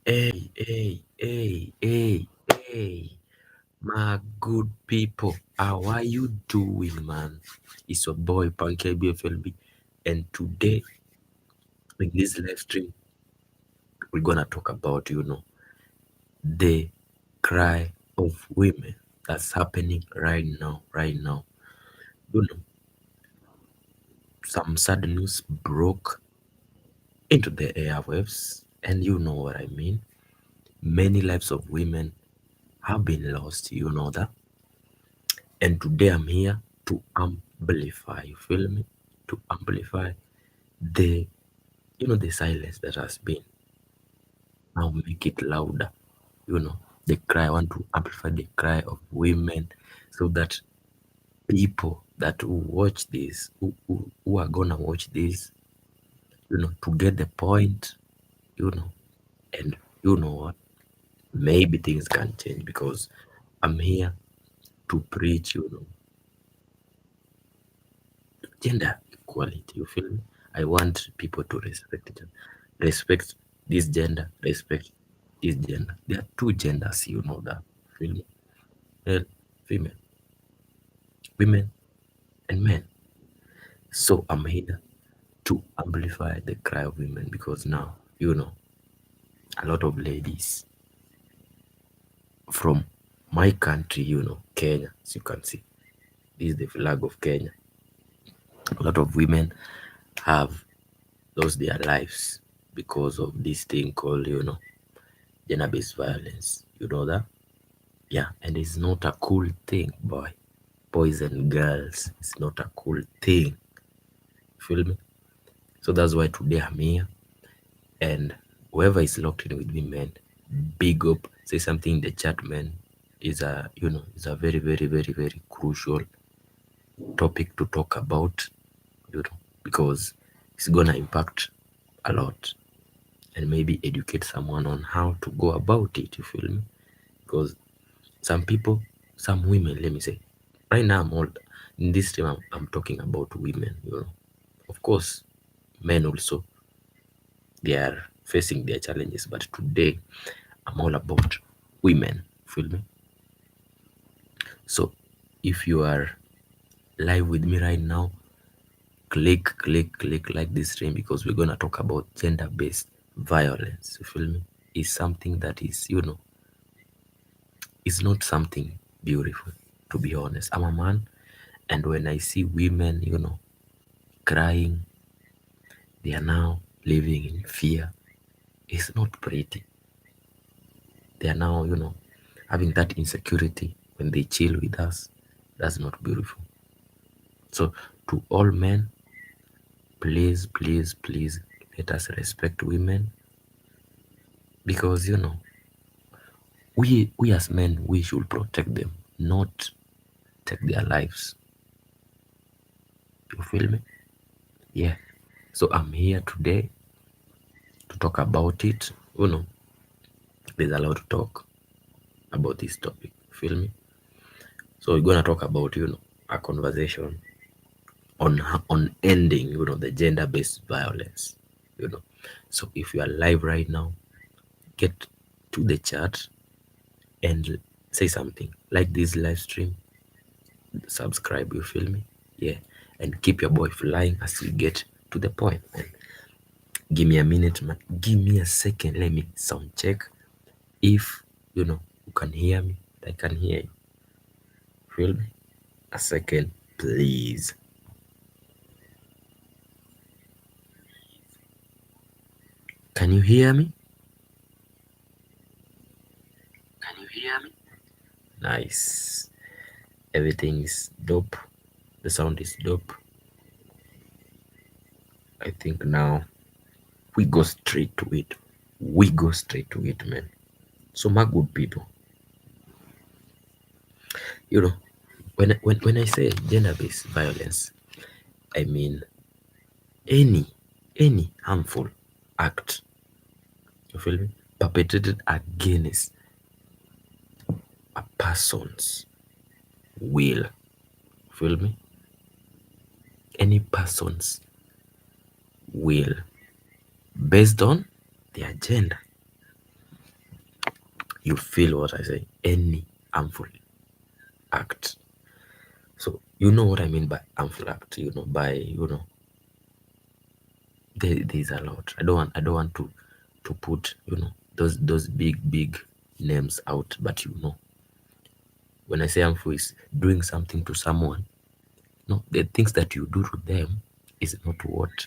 Hey, my good people, how are you doing, man? It's your boy Pankey BFLB, and today in this live stream, we're gonna talk about the cry of women that's happening right now. You know, some sad news broke into the airwaves, and you know what I mean. Many lives of women have been lost, you know that. And today I'm here to amplify, you feel me? To amplify the the silence that has been. Now make it louder. The cry. I want to amplify the cry of women so that people that who watch this, who are gonna watch this, to get the point, you know, and you know what? Maybe things can change because I'm here to preach, gender equality. You feel me? I want people to respect each other. Respect this gender, respect this gender. There are two genders, you know that. Feel me? Male, female, women, and men. So I'm here to amplify the cry of women because now, a lot of ladies from my country, Kenya, as you can see, this is the flag of Kenya. A lot of women have lost their lives because of this thing called, gender-based violence. You know that? Yeah, and it's not a cool thing, boy. Boys and girls, it's not a cool thing. Feel me? So that's why today I'm here. And whoever is locked in with me, man, big up. Say something in the chat, man. Is a very, very, very, very crucial topic to talk about, because it's gonna impact a lot and maybe educate someone on how to go about it. You feel me? Because some people, some women, let me say, right now I'm all in this stream. I'm talking about women. Of course, men also they are facing their challenges, but today I'm all about women. Feel me? So if you are live with me right now, click like this stream because we're gonna talk about gender-based violence. You feel me? Is something that is, it's not something beautiful, to be honest. I'm a man, and when I see women, crying, they are now living in fear. It's not pretty. They are now, having that insecurity when they chill with us. That's not beautiful. So, to all men, please, please, please let us respect women because, we as men, we should protect them, not take their lives. You feel me? Yeah. So, I'm here today to talk about it. There's a lot to talk about this topic. Feel me? So, we're going to talk about, a conversation on ending the gender-based violence. So if you are live right now, get to the chat and say something, like this live stream, subscribe. You feel me? Yeah. And keep your boy flying as we get to the point, man. Give me a minute, man. Give me a second. Let me sound check if you can hear me. I can hear you. Feel me? A second, please. Can you hear me? Can you hear me? Nice. Everything is dope. The sound is dope. I think now we go straight to it. We go straight to it, man. So, my good people, you know, when I say gender-based violence, I mean any any harmful act, you feel me, perpetrated against a person's will. Feel me? Any person's will based on their gender. you feel what I say, any harmful act. So you know what I mean by harmful act, by there's a lot. I don't want to put those big names out, but when I say harmful is doing something to someone. No, the things that you do to them is not what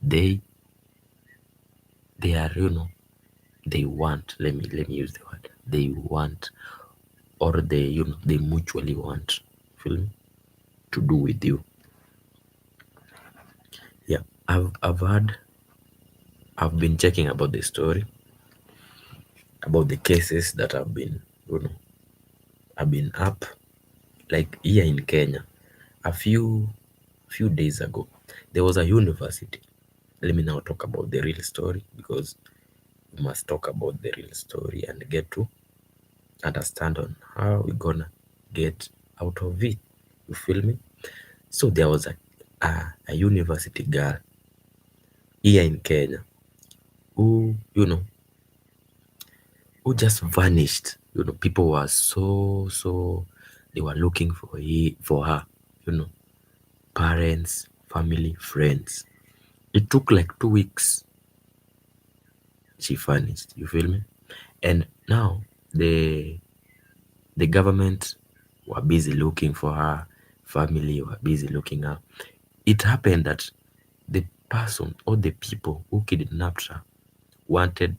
they they are, they want. Let me use the word they want, or they mutually want, feel me, to do with you. Yeah, I've been checking about the story, about the cases that have been up, like here in Kenya. A few days ago, there was a university. Let me now talk about the real story, because we must talk about the real story and get to understand on how we gonna get out of it. You feel me? So there was a university girl here in Kenya who who just vanished. People were so they were looking for her. You know, parents, family, friends. It took like 2 weeks. She vanished. You feel me? And now the government were busy looking for her. Family were busy looking her. It happened that the person or the people who kidnapped her wanted,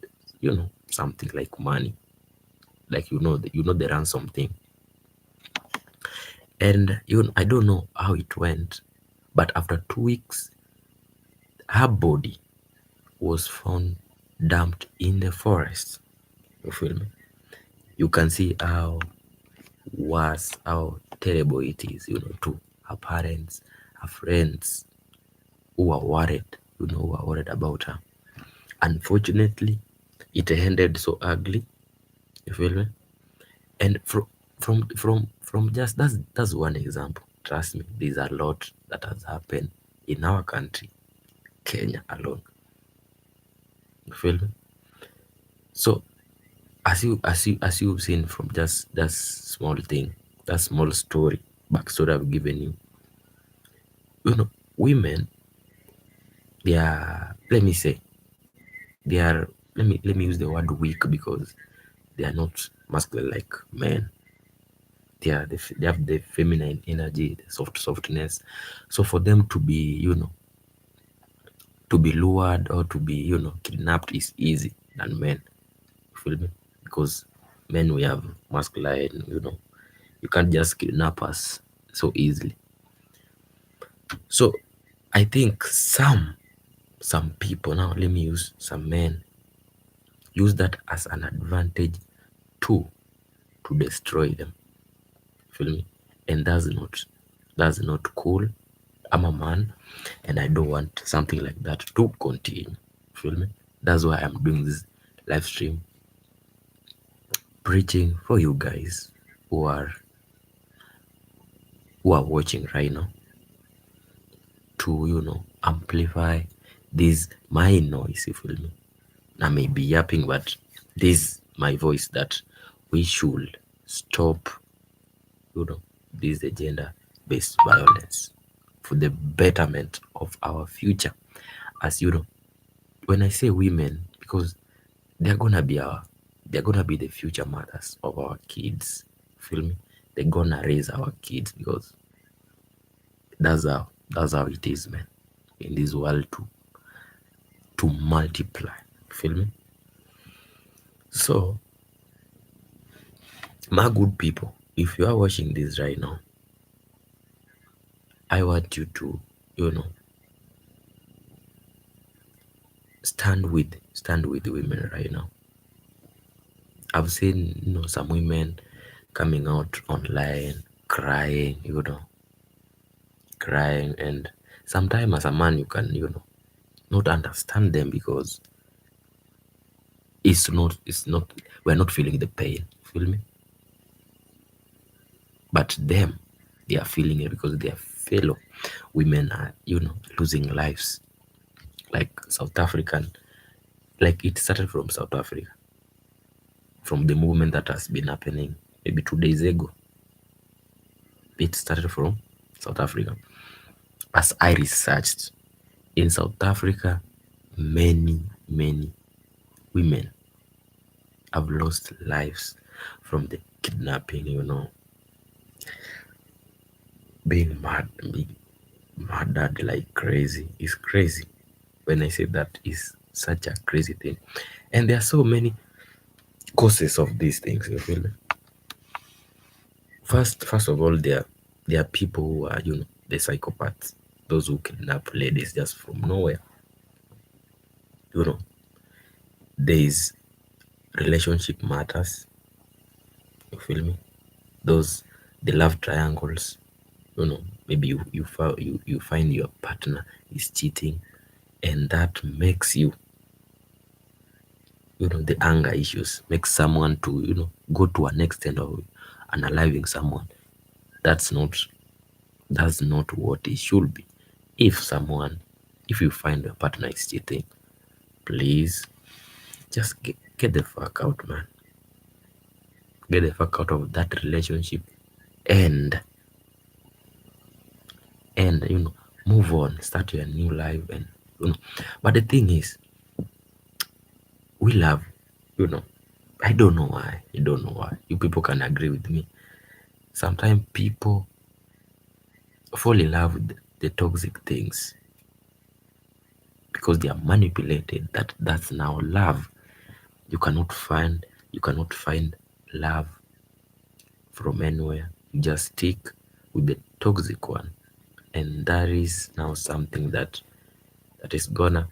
something like money, like the ransom thing. And I don't know how it went, but after 2 weeks, her body was found dumped in the forest. You feel me? You can see how worse, how terrible it is, to her parents, her friends who are worried, who are worried about her. Unfortunately, it ended so ugly. You feel me? And from just that's one example. Trust me, there's a lot that has happened in our country, Kenya alone. You feel me? So as you've seen from just that small thing, that small story, backstory I've given you, women, they are, let me say, they are, let me use the word weak, because they are not masculine like men. They have the feminine energy, the softness. So for them to be, to be lured or to be, kidnapped is easy than men. You feel me? Because men, we have masculine, you can't just kidnap us so easily. So I think some people, now let me use some men, use that as an advantage too, to destroy them. Feel me? And that's not cool. I'm a man, and I don't want something like that to continue. Feel me? That's why I'm doing this live stream, preaching for you guys who are watching right now, to amplify this my noise. You feel me? I may be yapping, but this my voice, that we should stop this agenda based violence, for the betterment of our future. As when I say women, because they're gonna be the future mothers of our kids. Feel me? They're gonna raise our kids, because that's how it is, man. In this world, to multiply. Feel me? So, my good people, if you are watching this right now, I want you to, you know, stand with women right now. I've seen, some women coming out online crying, crying, and sometimes as a man you can, not understand them, because it's not we're not feeling the pain, feel me? But them, they are feeling it, because their fellow women are, losing lives. Like South African, like it started from South Africa. from the movement that has been happening maybe 2 days ago. It started from South Africa. As I researched, in South Africa, many women have lost lives from the kidnapping, being murdered like crazy. It's crazy. When I say that, is such a crazy thing. And there are so many causes of these things, you feel me? First of all, there are people who are, the psychopaths, those who kidnap ladies just from nowhere. You know, there is relationship matters, you feel me? Those the love triangles, maybe you find your partner is cheating, and that makes you, the anger issues makes someone to, go to an extent of unaliving someone. That's not that's not what it should be. If you find your partner is cheating, please just get the fuck out, man. Get the fuck out of that relationship, and move on, start your new life. And but the thing is, we love, you know I don't know why you people can agree with me. Sometimes people fall in love with the toxic things because they are manipulated. That's now love. You cannot find love from anywhere. You just stick with the toxic one, and that is now something that is gonna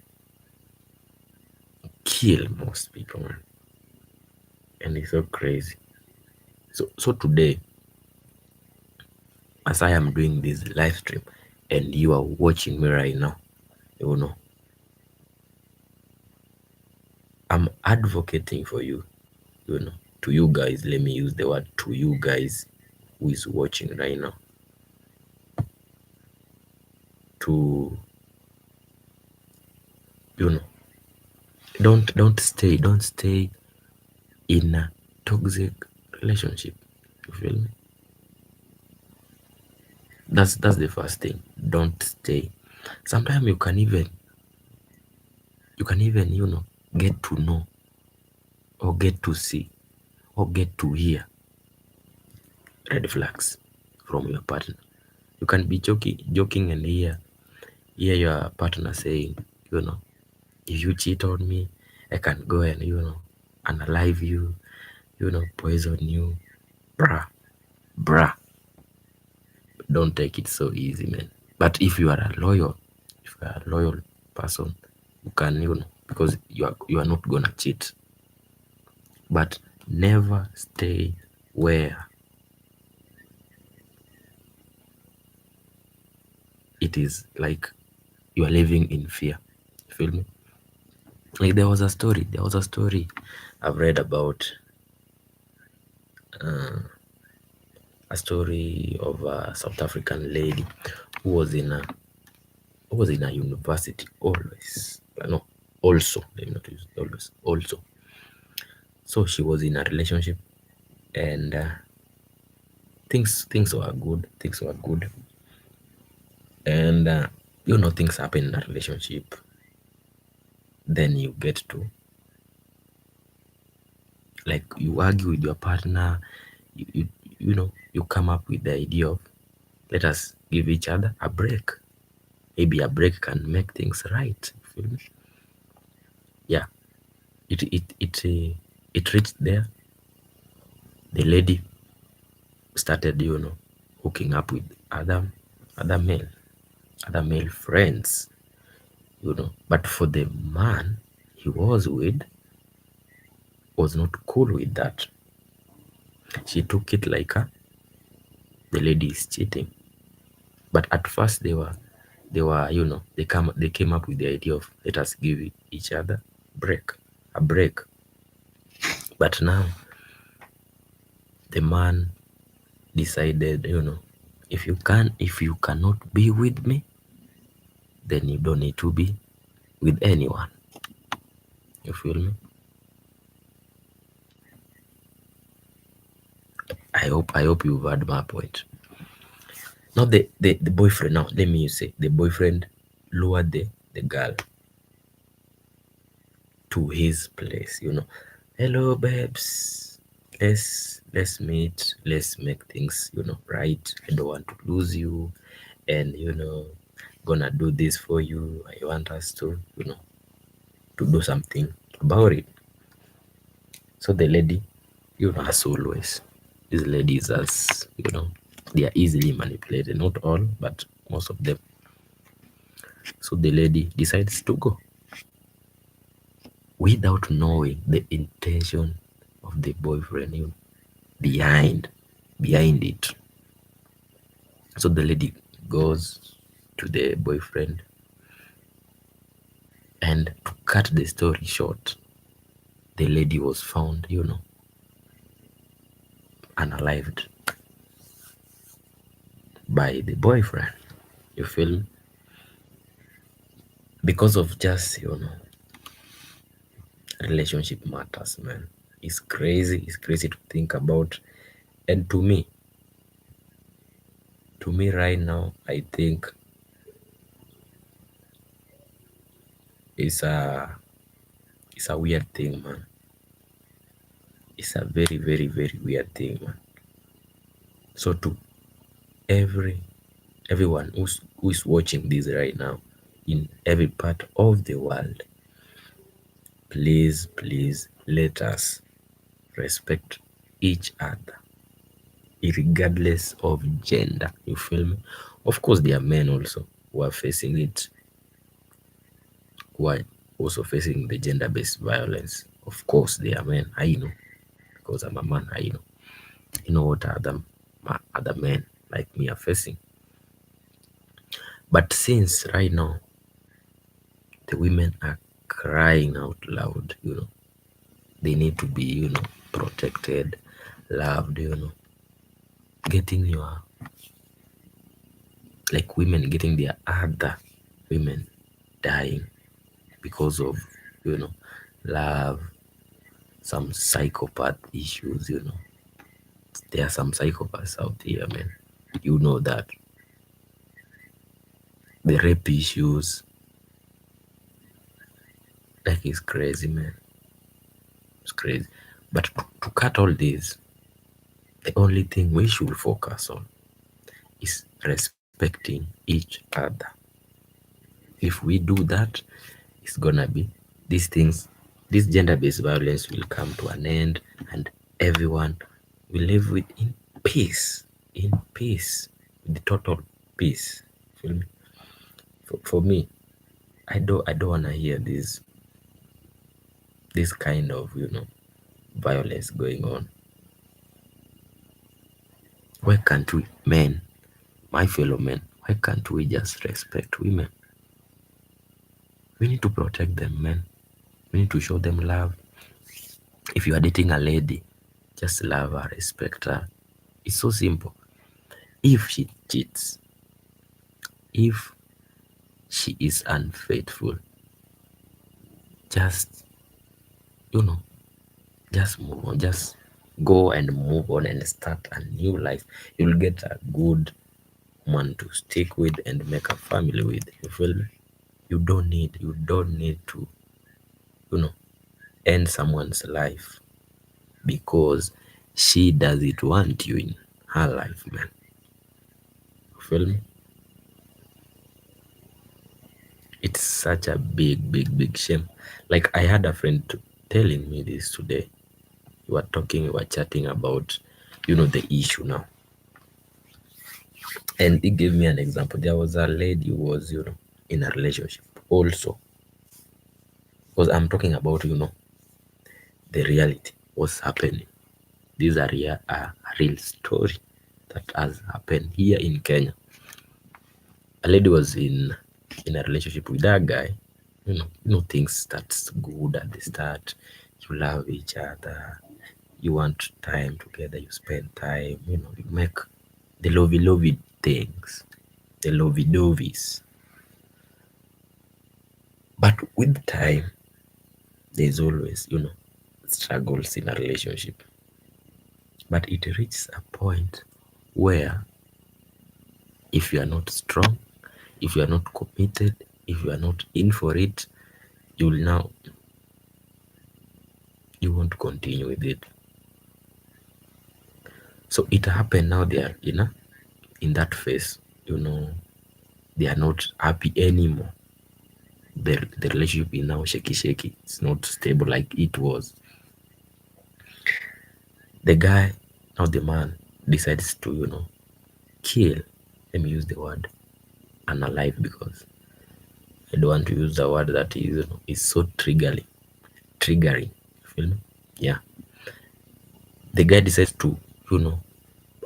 kill most people, man. And it's so crazy. So today, as I am doing this live stream and you are watching me right now, you know I'm advocating for you, to you guys. Let me use the word to you guys who is watching right now, to, you know don't stay in a toxic relationship. You feel me? That's the first thing. Don't stay. Sometimes you can even get to know, or get to see, or get to hear red flags from your partner. You can be joking and hear your partner saying, if you cheat on me, I can go and unalive you, poison you. Bruh, don't take it so easy, man. But if you are a loyal person, you can, because you are not gonna cheat. But never stay where it is like you are living in fear. You feel me? Like there was a story I've read about, a story of a South African lady who was in a university always. No, also, let me not use always, also. So she was in a relationship, and things were good. Things were good, and things happen in a relationship. Then you get to, like, you argue with your partner. You come up with the idea of, let us give each other a break. Maybe a break can make things right. You feel me? Yeah. It reached there. The lady started, hooking up with other male other male friends, but for the man he was with, was not cool with that. She took it like, the lady is cheating. But at first they were they came up with the idea of, let us give each other a break. But now the man decided, if you cannot be with me, then you don't need to be with anyone. You feel me? I hope you've heard my point. Now the boyfriend, now let me say the boyfriend lured the girl to his place, Hello babes. Let's meet, let's make things, right. I don't want to lose you, and gonna do this for you. I want us to do something about it. So the lady, as always, these ladies, as they are easily manipulated. Not all, but most of them. So the lady decides to go without knowing the intention of the boyfriend, behind it. So the lady goes to the boyfriend, and to cut the story short, the lady was found, unalived by the boyfriend. You feel me? Because of just, relationship matters, man. It's crazy. It's crazy to think about. And to me right now, I think it's a it's a weird thing, man. It's a very, very, very weird thing, man. So to everyone who's watching this right now, in every part of the world, please, please let us respect each other, regardless of gender. You feel me? Of course, there are men also who are facing it, who are also facing the gender-based violence. Of course, there are men. I know, because I'm a man. I know. You know what other men like me are facing. But since right now the women are crying out loud, they need to be, protected, loved, getting your, like, women getting their other women dying because of, love, some psychopath issues. There are some psychopaths out here, man. You know that. The rape issues, like, it's crazy, man. It's crazy. But to cut all this, the only thing we should focus on is respecting each other. If we do that, it's gonna be these things, this gender-based violence will come to an end, and everyone will live in peace, with the total peace. Feel me? For me, I don't wanna hear this kind of violence going on. Why can't we, men, my fellow men, why can't we just respect women? We need to protect them, man. We need to show them love. If you are dating a lady, just love her, respect her. It's so simple. If she cheats, if she is unfaithful, just, you know, just move on. Just go and move on and start a new life. You'll get a good one to stick with and make a family with. You feel me? You don't need to, you know, end someone's life because she doesn't want you in her life, man. You feel me? It's such a big, big, big shame. Like, I had a friend telling me this today. We were chatting about, the issue now. And he gave me an example. There was a lady who was, in a relationship also. Because I'm talking about, the reality, what's happening. These are a real story that has happened here in Kenya. A lady was in a relationship with that guy. Things starts good at the start. You love each other. You want time together. You spend time. You make the lovey things, the lovey dovies. But with time, there's always, struggles in a relationship. But it reaches a point where if you are not strong, if you are not committed, if you are not in for it, you won't continue with it. So it happened now they are in that phase, they are not happy anymore. The relationship is now shaky. It's not stable like it was. The guy, now the man, decides to, kill. Let me use the word unalive because I don't want to use the word that is so triggering. Triggering. You feel me? Yeah. The guy decides to, you know,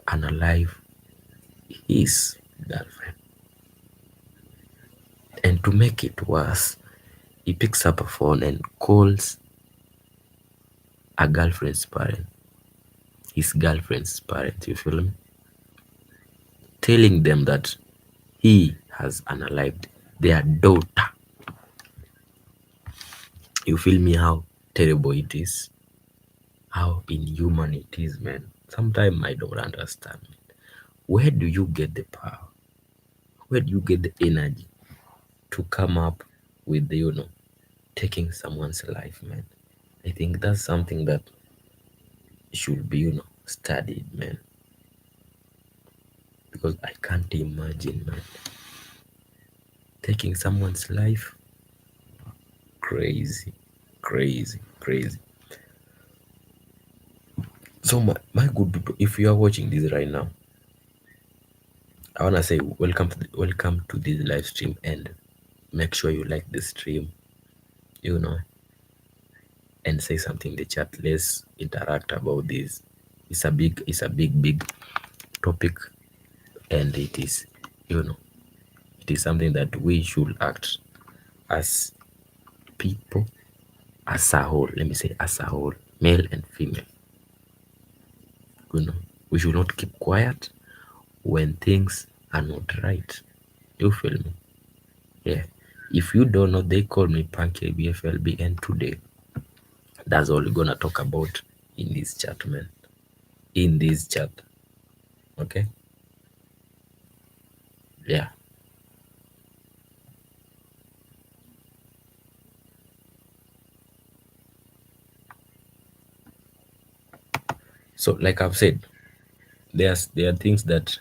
unalive his girlfriend. And to make it worse, he picks up a phone and calls a girlfriend's parent, his girlfriend's parent, you feel me? Telling them that he has unalived their daughter. You feel me how terrible it is? How inhuman it is, man. Sometimes I don't understand. Where do you get the power? Where do you get the energy to come up with taking someone's life, man? I think that's something that should be, studied, man. Because I can't imagine, man. Taking someone's life, crazy, crazy. So my good people, if you are watching this right now, I wanna say welcome to this live stream, and make sure you like the stream, you know, and say something in the chat. Let's interact about this. It's a big topic, and you know, it is something that we should act as people, as a whole. Let me say as a whole, male and female. We should not keep quiet when things are not right. You feel me? Yeah. If you don't know, they call me Punky BFLB, and today that's all we're gonna talk about in this chat, man. In this chat. Okay? Yeah. So like I've said, there are things that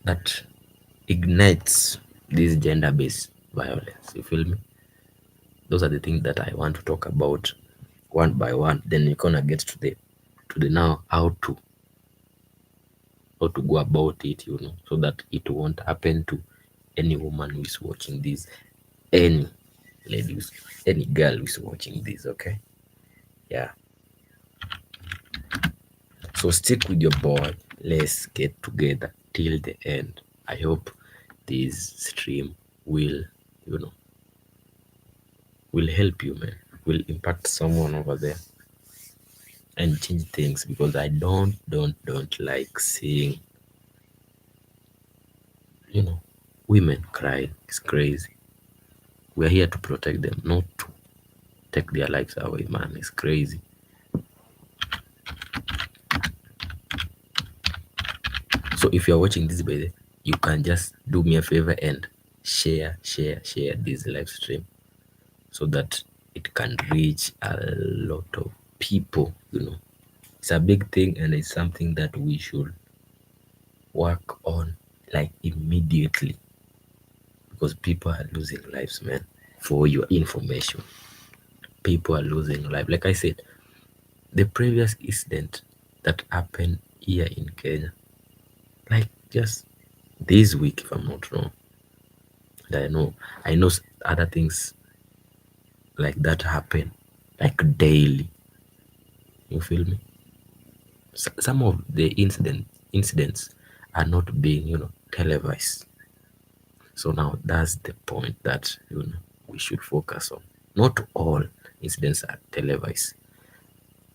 that ignites this gender-based violence. You feel me? Those are the things that I want to talk about one by one. Then we're gonna get to the now how to go about it, so that it won't happen to any woman who is watching this, any ladies, any girl who is watching this, okay? Yeah. So stick with your boy. Let's get together till the end. I hope this stream will, you know, will help you, man. Will impact someone over there and change things, because I don't like seeing, you know, women crying. It's crazy. We're here to protect them, not to take their lives away, man. It's crazy. So if you're watching this, baby, you can just do me a favor and share this live stream, so that it can reach a lot of people. It's a big thing, and it's something that we should work on like immediately, because people are losing lives, man. For your information, people are losing life. Like I said, the previous incident that happened here in Kenya, like just this week, if I'm not wrong, and I know other things like that happen like daily. You feel me? Some of the incidents are not being televised. So now that's the point that we should focus on. Not all incidents are televised.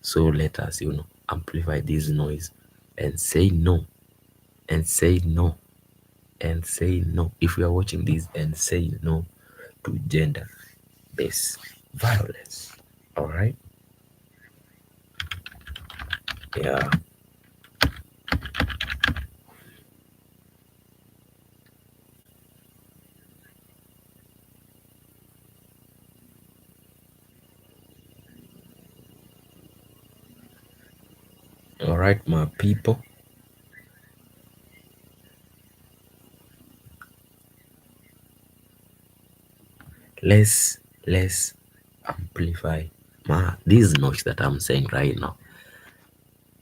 So let us amplify this noise and say no, and say no, and say no. If you are watching this, and say no to gender based violence. All right. Yeah. All right, my people. Let's amplify this noise that I'm saying right now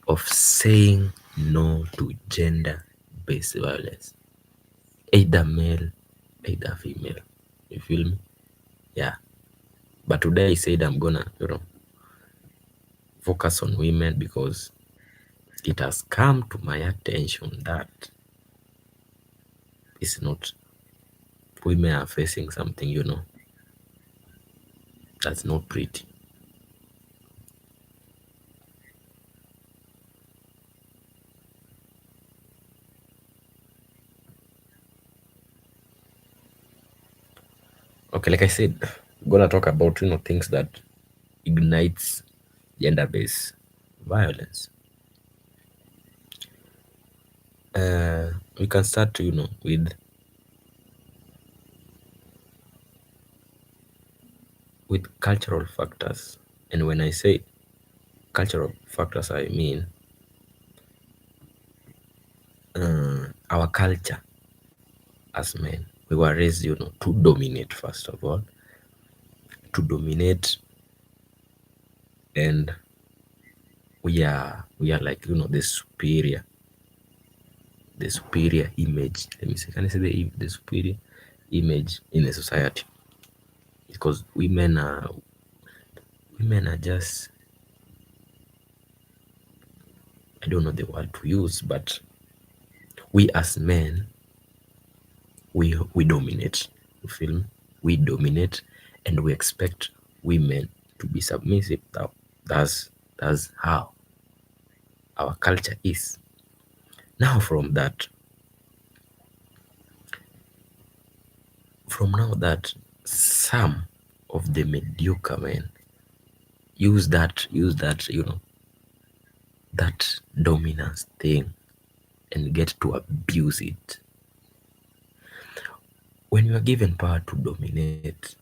of saying no to gender-based violence, either male, either female. You feel me? Yeah. But today I said I'm gonna, focus on women because it has come to my attention that it's not women are facing something, that's not pretty. Okay, like I said, I'm gonna talk about things that ignites gender-based violence. We can start, with cultural factors. And when I say cultural factors, I mean our culture as men. We were raised, to dominate, first of all, to dominate, and we are like, the superior image. Let me say, can I say the superior image in the society? Because women are just, I don't know the word to use, but we as men, we dominate. You feel me? We dominate, and we expect women to be submissive. That's how our culture is. Now from now that some of the mediocre men use that that dominance thing and get to abuse it. When you are given power to dominate,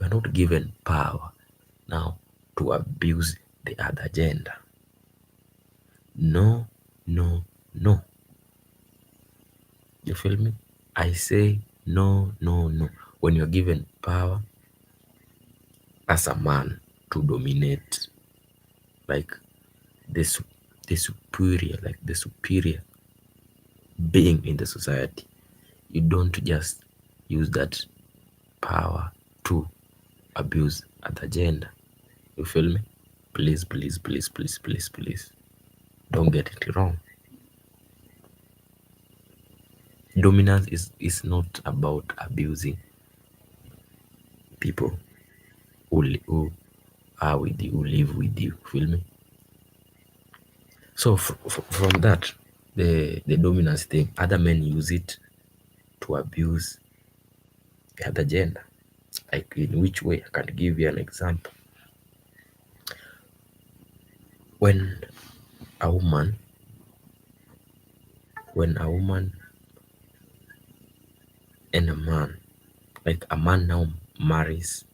you are not given power now to abuse the other gender. No, no, no. You feel me? I say no, no, no. When you're given power as a man to dominate, like the, the superior being in the society, you don't just use that power to abuse other gender. You feel me? Please, please, please, please, please, please. Don't get it wrong. Dominance is not about abusing people who are with you, who live with you. Feel me? So from that, the dominance thing, other men use it to abuse the other gender. Like in which way? I can give you an example. When a woman, when a woman and a man, like a man now marries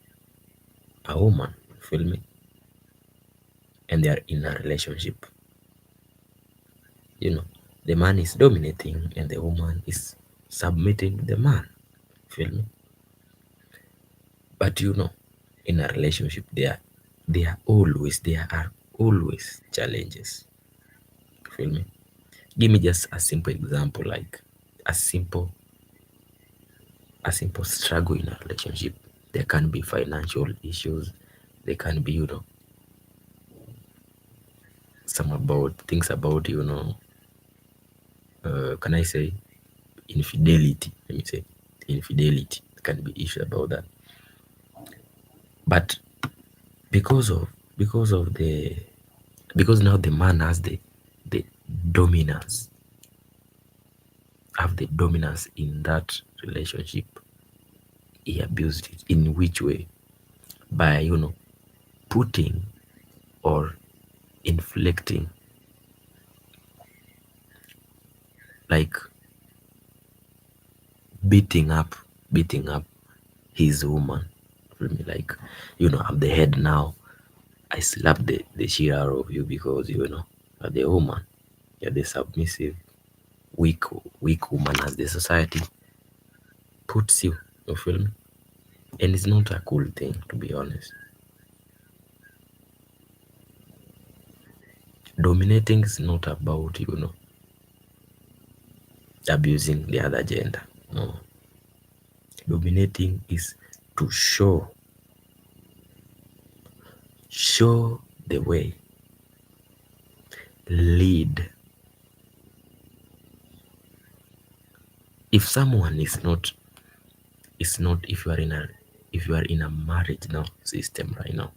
a woman, feel me? And they are in a relationship. You know, the man is dominating and the woman is submitting to the man. Feel me? But in a relationship, there are always challenges. Feel me? Give me just a simple example, like a simple a simple struggle in a relationship. There can be financial issues. There can be, some about things about, can I say infidelity? Let me say infidelity. There can be issues about that. But because of because of the because now the man has the dominance, have the dominance in that relationship. He abused it. In which way? By putting or inflicting, like beating up his woman. Feel me? Like, I'm the head now. I slap the shit out of you because you're the woman. You're the submissive, weak weak woman as the society puts you. You feel me? And it's not a cool thing, to be honest. Dominating is not about abusing the other gender. No. Dominating is to show the way, lead. If someone is not if you are in a marriage now system right now,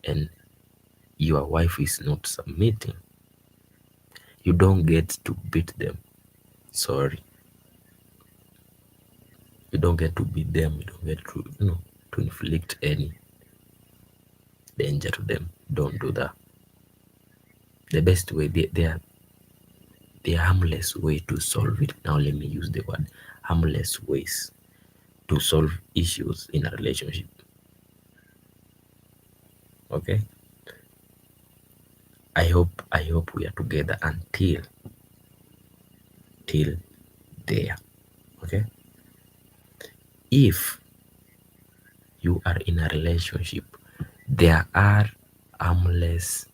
and your wife is not submitting, you don't get to beat them. Sorry, you don't get to beat them. You don't get to inflict any danger to them. Don't do that. The best way, the harmless way to solve it. Now let me use the word harmless ways to solve issues in a relationship. Okay. I hope we are together until till there. Okay. If you are in a relationship, there are harmless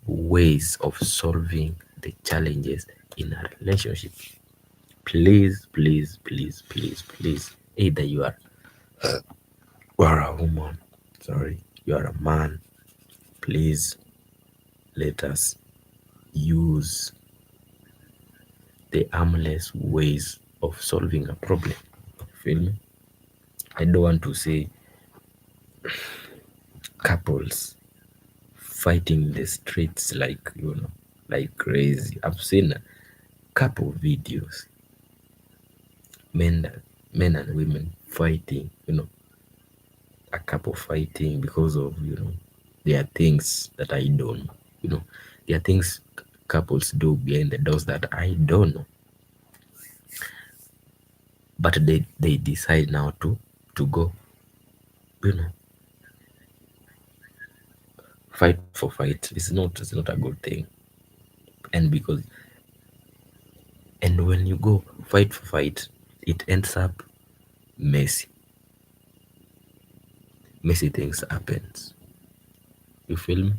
ways of solving the challenges in a relationship. Please, please, please, please, please. Either you are a woman, sorry, you are a man. Please let us use the harmless ways of solving a problem. Feel me? I don't want to say couples fighting in the streets like crazy. I've seen a couple videos, men men and women fighting, a couple fighting because of there are things that I don't know. There are things couples do behind the doors that I don't know. But they decide now to go, you know, fight for fight. It's not a good thing. And when you go fight for fight, it ends up messy. Messy things happens. You feel me?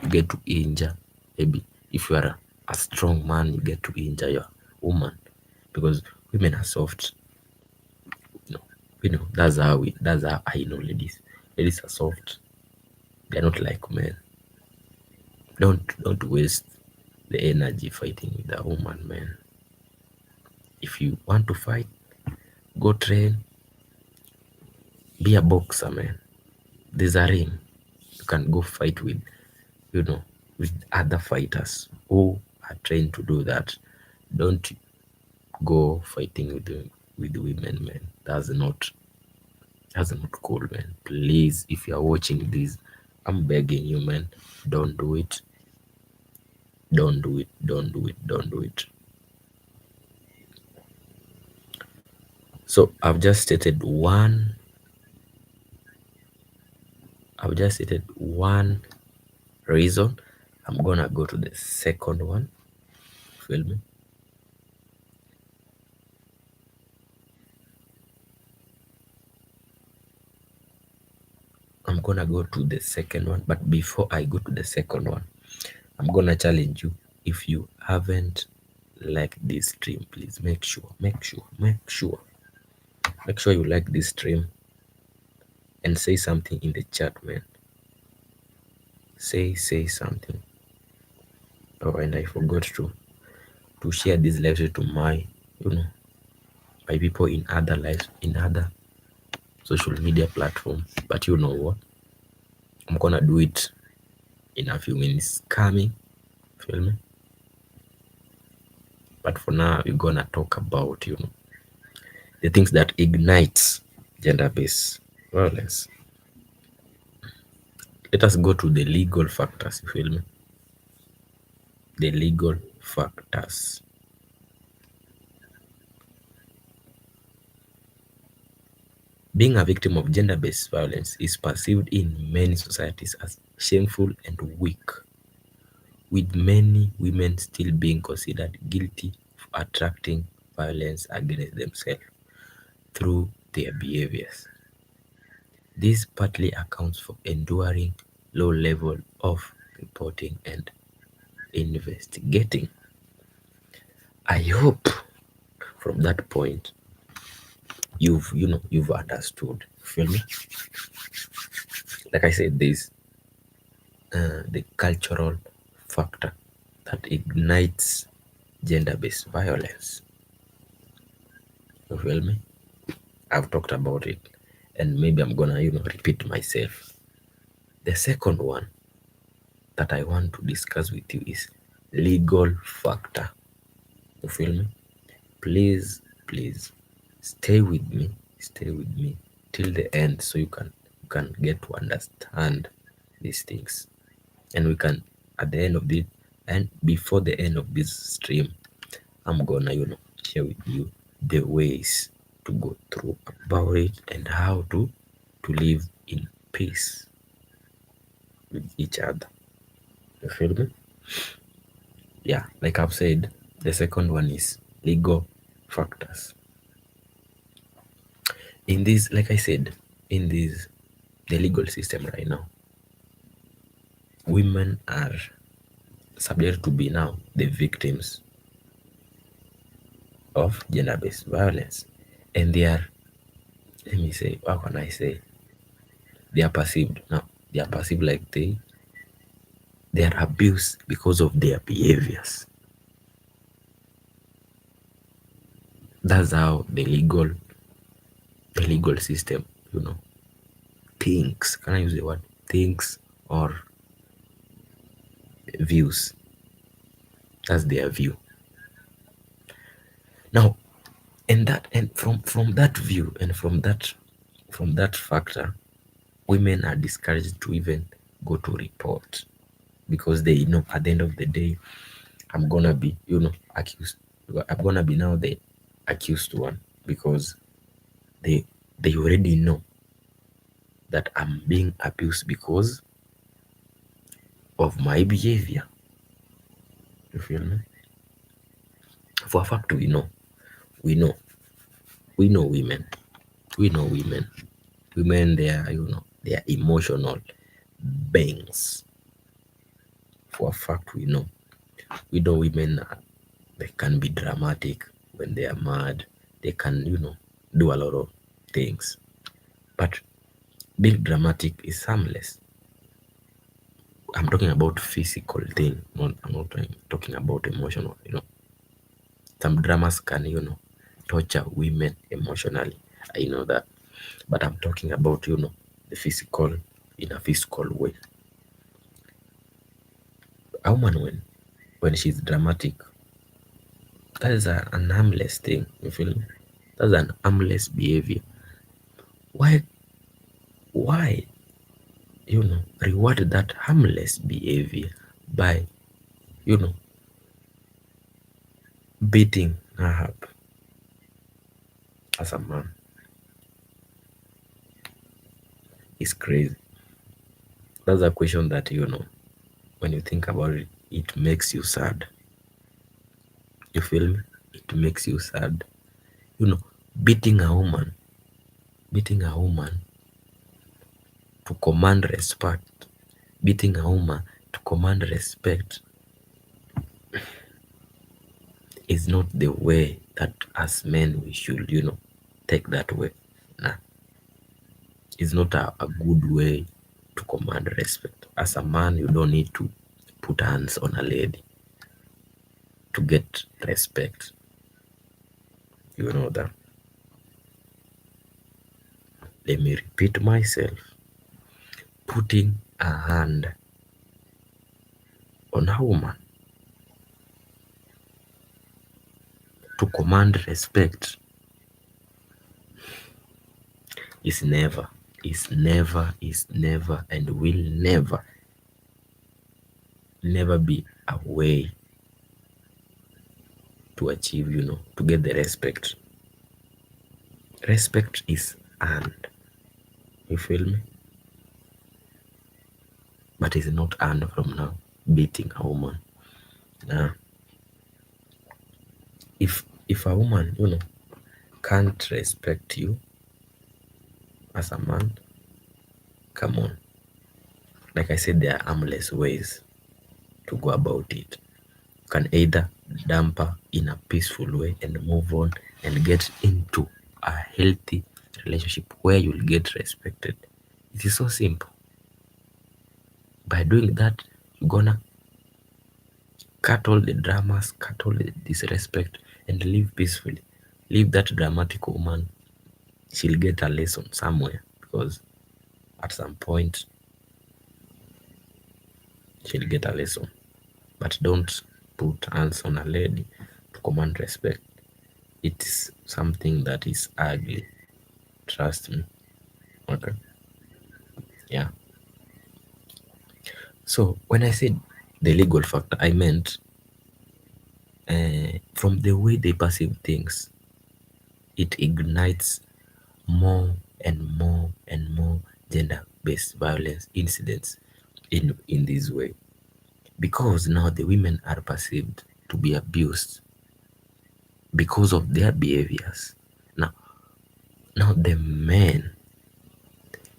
You get to injure. Maybe if you are a strong man, you get to injure your woman because women are soft. You know, that's how I know ladies. Ladies are soft. They're not like men. Don't waste the energy fighting with a woman, man. If you want to fight, go train, be a boxer, man. There's a ring. You can go fight you know, with other fighters who are trained to do that. Don't go fighting with women, man. That's not cool, man. Please, if you are watching this, I'm begging you, man, don't do it. Don't do it. Don't do it. Don't do it. So I've just stated one reason. I'm gonna go to the second one. Feel me? I'm gonna go to the second one, but before I go to the second one, I'm gonna challenge you. If you haven't liked this stream, please make sure you like this stream and say something in the chat, man. Say something. Oh, and I forgot to share this live stream to my my people in other lives, in other social media platform. But you know what? I'm gonna do it in a few minutes coming. Feel me? But for now, we're gonna talk about the things that ignites gender-based violence. Let us go to the legal factors, you feel me? The legal factors. Being a victim of gender-based violence is perceived in many societies as shameful and weak, with many women still being considered guilty of attracting violence against themselves through their behaviors. This partly accounts for enduring low level of reporting and investigating. I hope from that point you've understood. Feel me? Like I said, there's the cultural factor that ignites gender-based violence. You feel me? I've talked about it, and maybe I'm gonna repeat myself. The second one that I want to discuss with you is legal factor. You feel me? Please, please stay with me till the end so you can get to understand these things. And we can at the end of it and before the end of this stream, I'm gonna share with you the ways to go through about it and how to live in peace with each other. You feel me? Yeah, like I've said, the second one is legal factors. In this, like I said, in this the legal system right now, women are subject to be now the victims of gender-based violence, and they are, let me say, how can I say, they are perceived now. They are perceived like they are abused because of their behaviors. That's how the legal system, thinks. Can I use the word thinks or views? That's their view. Now, and from that view and from that factor, women are discouraged to even go to report because they know at the end of the day, I'm gonna be accused. I'm gonna be now the accused one because they they already know that I'm being abused because of my behavior. You feel me? For a fact, we know, we know women, we know women. Women, they are emotional beings. For a fact, we know women. They can be dramatic when they are mad. They can, do a lot of things. But being dramatic is harmless. I'm talking about physical thing. I'm not talking about emotional. Some dramas can, torture women emotionally. I know that. But I'm talking about, the physical, in a physical way. A woman, when she's dramatic, that is an harmless thing. You feel me? That's an harmless behavior. Why, why, reward that harmless behavior by, you know, beating her up as a man? It's crazy. That's a question that, when you think about it, it makes you sad. You feel me? It makes you sad. You know, beating a woman, beating a woman to command respect, beating a woman to command respect is not the way that as men we should, take that way. Nah, it's not a good way to command respect. As a man, you don't need to put hands on a lady to get respect. You know that. Let me repeat myself. Putting a hand on a woman to command respect is never. is never, and will never be a way to achieve, to get the respect. Respect is earned. You feel me? But it's not earned from now beating a woman. Now, if a woman, can't respect you as a man, come on. Like I said, there are harmless ways to go about it. You can either dump her in a peaceful way and move on and get into a healthy relationship where you'll get respected. It is so simple. By doing that, you're gonna cut all the dramas, cut all the disrespect, and live peacefully. Leave that dramatic woman. She'll get a lesson somewhere, because at some point she'll get a lesson. But don't put hands on a lady to command respect. It's something that is ugly. Trust me. Okay. Yeah. So when I said the legal factor, I meant from the way they perceive things, it ignites more and more and more gender-based violence incidents in this way, because now the women are perceived to be abused because of their behaviors. Now the men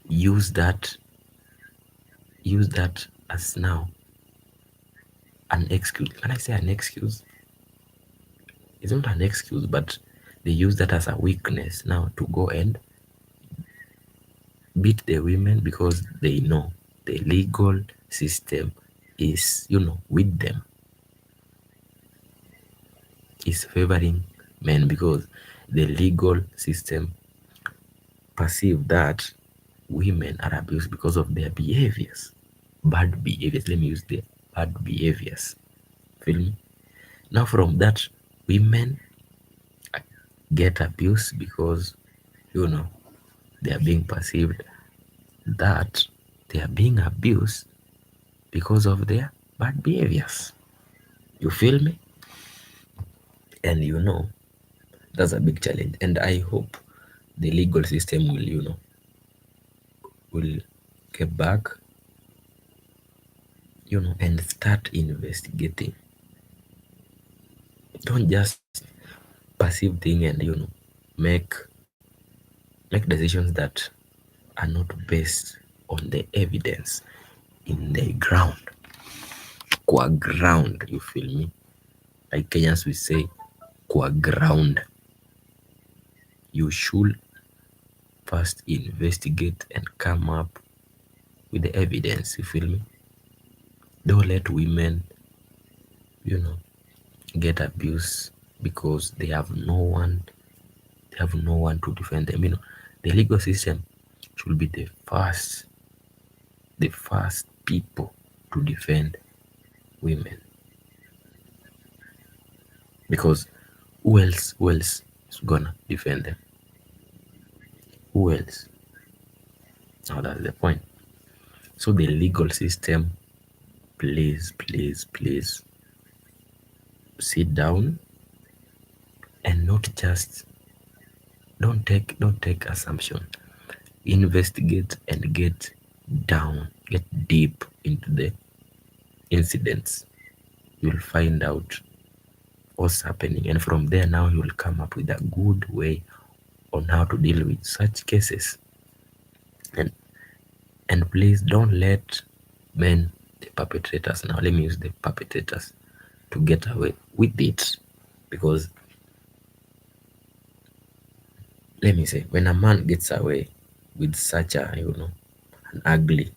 use that as now an excuse. Can I say an excuse? It's not an excuse, but they use that as a weakness now to go and beat the women, because they know the legal system is, with them, is favoring men, because the legal system perceive that women are abused because of their behaviors, bad behaviors. Let me use the bad behaviors. Feel me? Now from that, women get abused because, they are being perceived that they are being abused because of their bad behaviors. You feel me? And that's a big challenge. And I hope the legal system will, will get back, and start investigating. Don't just perceive thing and, make make decisions that are not based on the evidence in the ground. Qua ground, you feel me? Like Kenyans we say, qua ground. You should first investigate and come up with the evidence, you feel me? Don't let women, you know, get abused because they have no one to defend them. The legal system should be the first people to defend women, because who else is gonna defend them? Who else? Now that's the point. So the legal system, please sit down and not just don't take assumption. Investigate and get deep into the incidents. You'll find out what's happening, and from there now you'll come up with a good way on how to deal with such cases. And and please don't let men, the perpetrators, now let me use the perpetrators, to get away with it. Because let me say, when a man gets away with such an ugly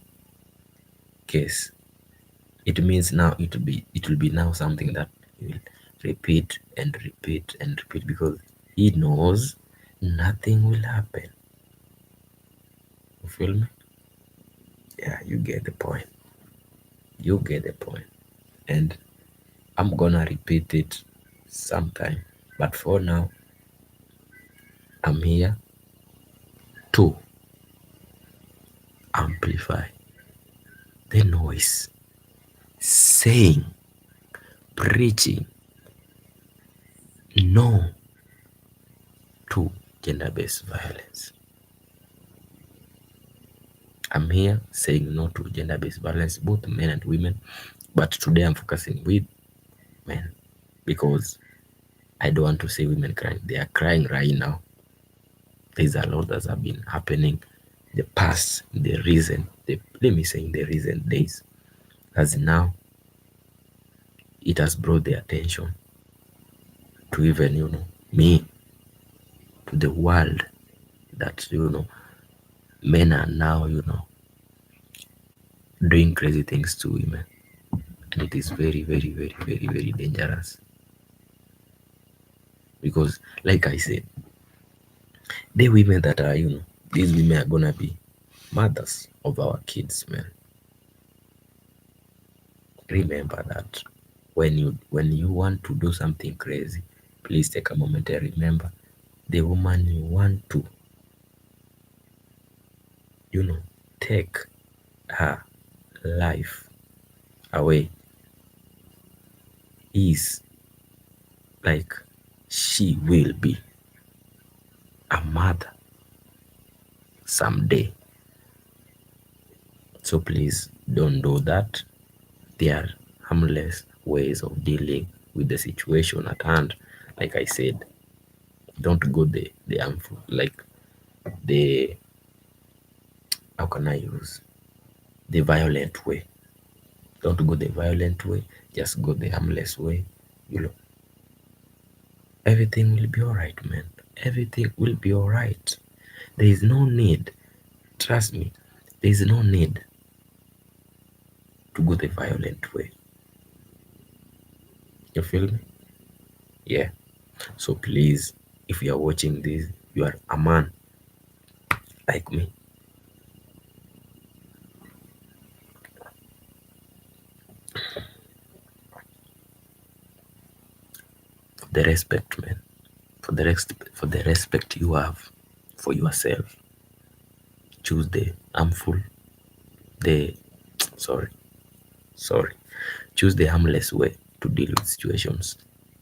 case, it means now it will be now something that he will repeat and repeat and repeat, because he knows nothing will happen. You feel me? Yeah, you get the point. You get the point. And I'm gonna repeat it sometime. But for now, I'm here to amplify the noise, saying, preaching no to gender-based violence. I'm here saying no to gender-based violence, both men and women, but today I'm focusing with men because I don't want to see women crying. They are crying right now. There's a lot that have been happening the past, the recent, let me say in the recent days, as now it has brought the attention to even, me, to the world, that, men are now, doing crazy things to women. And it is very, very, very, very, very dangerous. Because, like I said, the women that are, these women are gonna be mothers of our kids, man. Remember that when you want to do something crazy, please take a moment and remember the woman you want to, take her life away is like she will be a mother someday. So please don't do that. There are harmless ways of dealing with the situation at hand. Like I said, don't go the harmful, like the, how can I use, the violent way. Don't go the violent way, just go the harmless way. Everything will be alright, man. Everything will be alright. There is no need, trust me, there is no need to go the violent way. You feel me? Yeah. So please, if you are watching this, you are a man like me. The respect, man. For the respect you have for yourself. Choose the harmful, the sorry, sorry. Choose the harmless way to deal with situations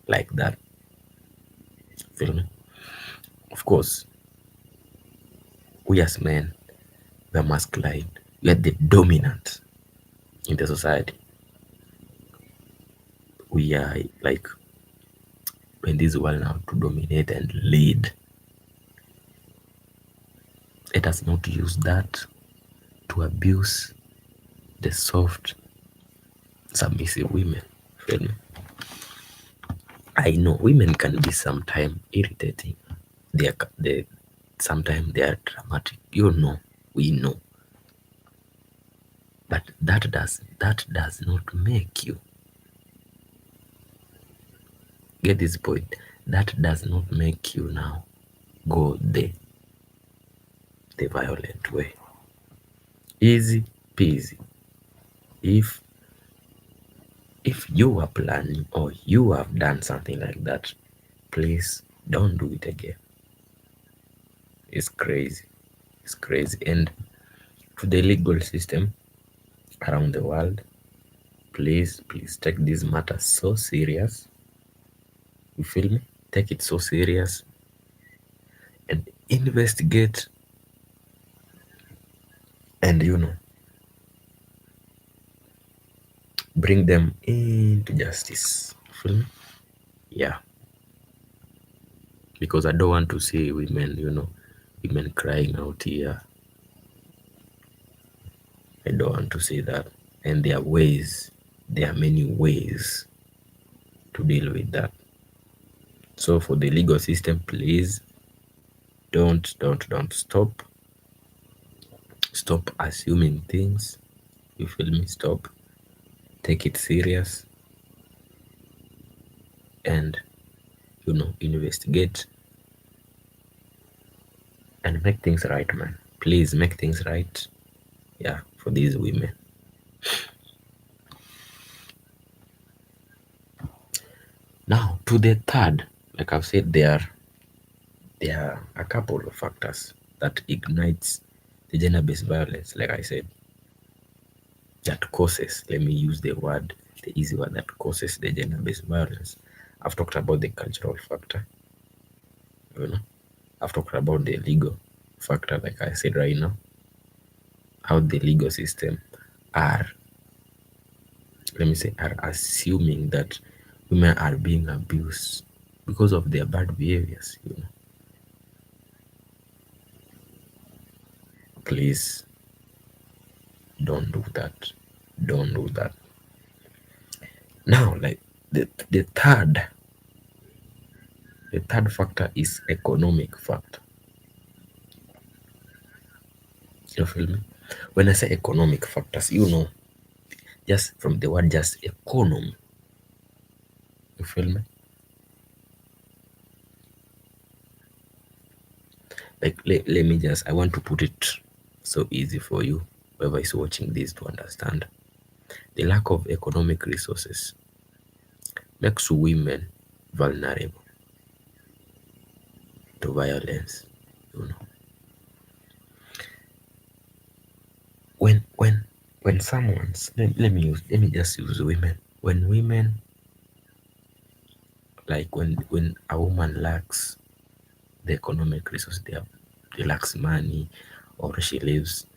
like that. Feel me? Of course, we as men, we are masculine. We are the dominant in the society. We are like in this world now to dominate and lead. Let us not use that to abuse the soft, submissive women. Feel me? I know women can be sometimes irritating. They sometimes they are dramatic. We know. But that does not make you get this point. That does not make you now go the violent way. Easy peasy. If you are planning or you have done something like that, please don't do it again. It's crazy. It's crazy. And to the legal system around the world, please take this matter so serious. You feel me? Take it so serious and investigate and bring them into justice. You feel me? Yeah. Because I don't want to see women crying out here. I don't want to see that. And there are many ways to deal with that. So for the legal system, please don't stop assuming things. You feel me? Stop. Take it serious and investigate and make things right, man. Please make things right. Yeah, for these women. Now to the third, like I've said, there are a couple of factors that ignites the gender-based violence, like I said, that causes, let me use the word, the easy word, that causes the gender-based violence. I've talked about the cultural factor, you know. I've talked about the legal factor, like I said right now, how the legal system are, let me say, are assuming that women are being abused because of their bad behaviors, you know. Please don't do that. Don't do that. Now, like the third factor is economic factor. You feel me? When I say economic factors, you know, just from the word just economy. You feel me? Like let me just, I want to put it so easy for you, whoever is watching this, to understand. The lack of economic resources makes women vulnerable to violence. You know, when someone's, let me just use women. When women, like when a woman lacks the economic resource, they lacks money, or she lives,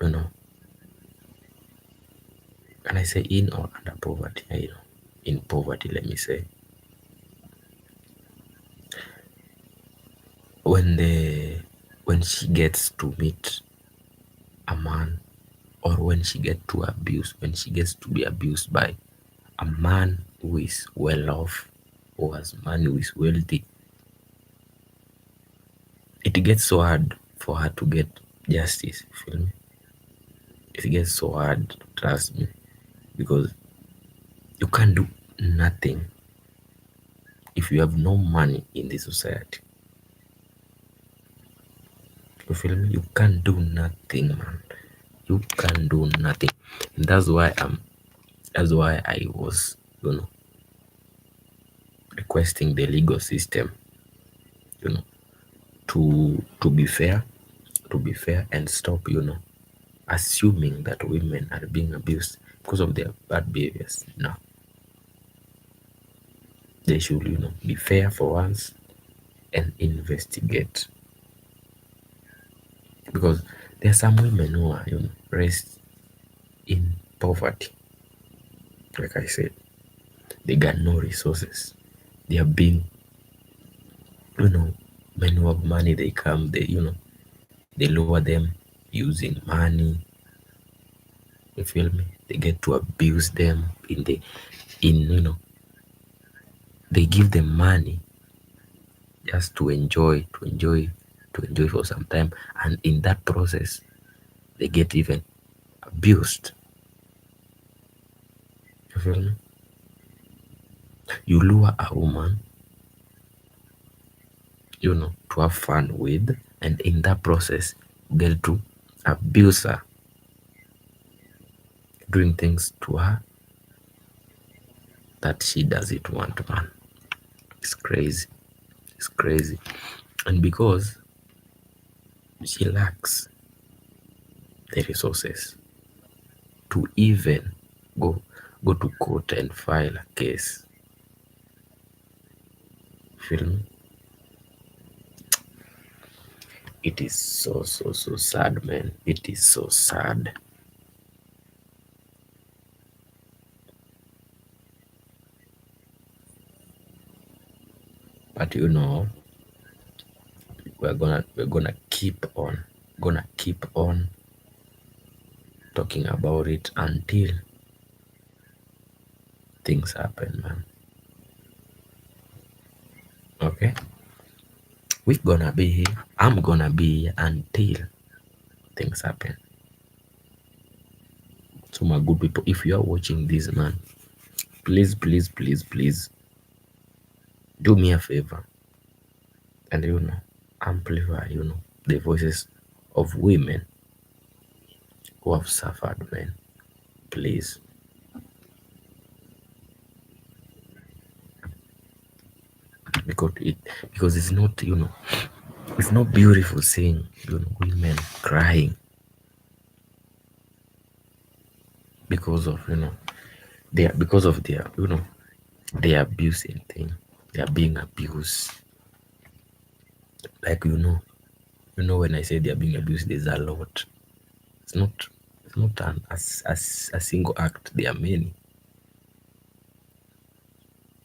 you know, and I say in or under poverty, you know, in poverty, let me say, when she gets to meet a man, or when she gets to be abused by a man who is well off, or as man who is wealthy, it gets so hard for her to get justice. You feel me? It gets so hard, trust me, because you can't do nothing if you have no money in the society. You feel me? You can't do nothing, man. You can't do nothing. And that's why I was, you know, requesting the legal system, you know, to be fair, and stop, you know, assuming that women are being abused because of their bad behaviors. No. They should, you know, be fair for once and investigate. Because there are some women who are, you know, raised in poverty. Like I said, they got no resources. They are being, you know, men who have money, they come, they, you know, they lower them using money. You feel me? They get to abuse them you know, they give them money just to enjoy for some time, and in that process they get even abused. You feel me? You lure a woman, you know, to have fun with, and in that process get to abuse her, doing things to her that she doesn't want, man. It's crazy. It's crazy. And because she lacks the resources to even go go to court and file a case. Feel me? It is so sad, man. It is so sad. But you know, we're gonna keep on talking about it until things happen, man. Okay? We're gonna be here. I'm gonna be here until things happen. So my good people, if you are watching this, man, please do me a favor and, you know, amplify, you know, the voices of women who have suffered, man. Please. Because it's not, you know, It's not beautiful seeing, women crying because of, because of their, their abusing thing. They are being abused. Like, when I say they are being abused, there's a lot. It's not, a single act. There are many,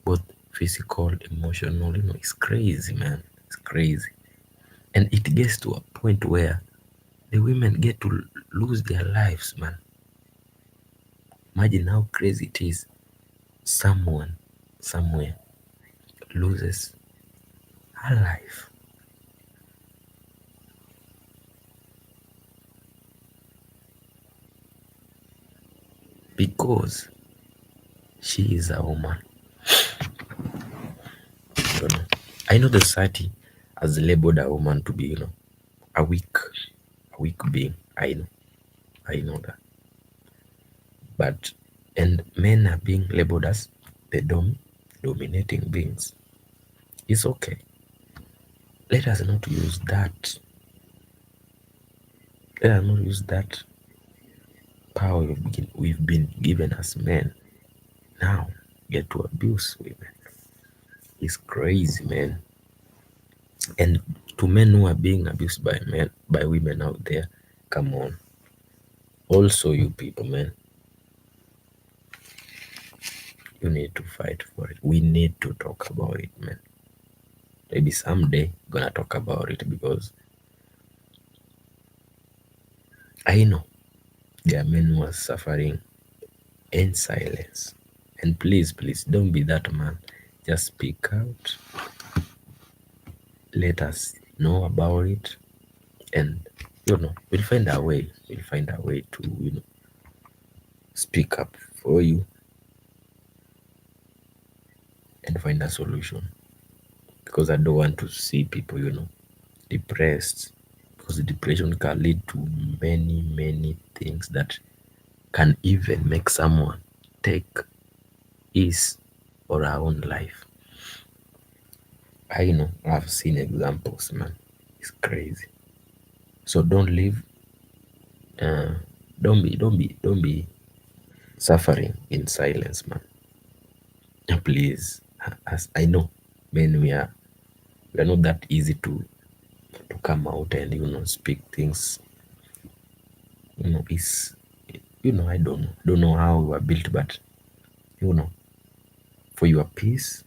both physical, emotional. It's crazy, man. It's crazy, and it gets to a point where the women get to lose their lives, man. Imagine how crazy it is. Someone, somewhere, loses her life because she is a woman. You know, I know the society has labeled a woman to be, a weak being. I know that. But and men are being labeled as the dominating beings. It's okay. Let us not use that. Let us not use that power we've been given as men. Now get to abuse women. It's crazy, man. And to men who are being abused by women out there, come on. Also, you people, man, you need to fight for it. We need to talk about it, man. Maybe someday gonna talk about it because I know there are men who are suffering in silence. And please, please don't be that man. Just speak out. Let us know about it, and we'll find a way. We'll find a way to speak up for you and find a solution. Because I don't want to see people, depressed. Because depression can lead to many, many things that can even make someone take his or her own life. I've seen examples, man. It's crazy. So don't live. Don't be suffering in silence, man. Please, as I know, men, we are not that easy to come out and speak things. It's I don't know how we were built, but you know, for your peace,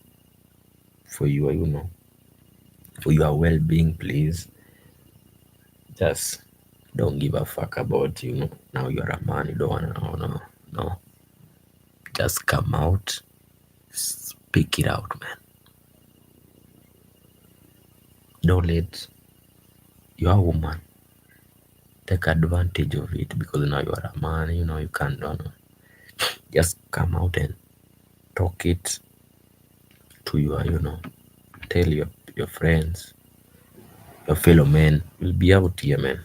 for your for your well-being, please just don't give a fuck about now you're a man, you don't wanna know, no, just come out, speak it out, man. Don't let your woman take advantage of it because now you are a man, you can't, no. Just come out and talk it to your, tell your friends, your fellow men. Will be out here, man.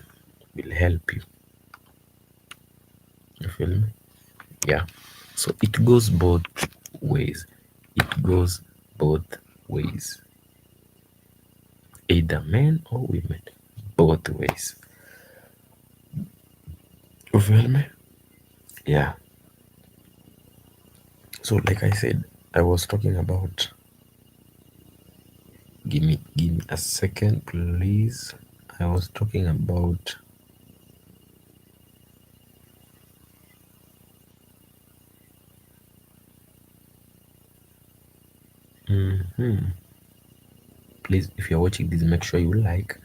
Will help you. You feel me? Yeah. So it goes both ways. It goes both ways. Either men or women. Both ways. You feel me? Yeah. So like I said, I was talking about, give me a second, please. I was talking about please, if you're watching this, make sure you like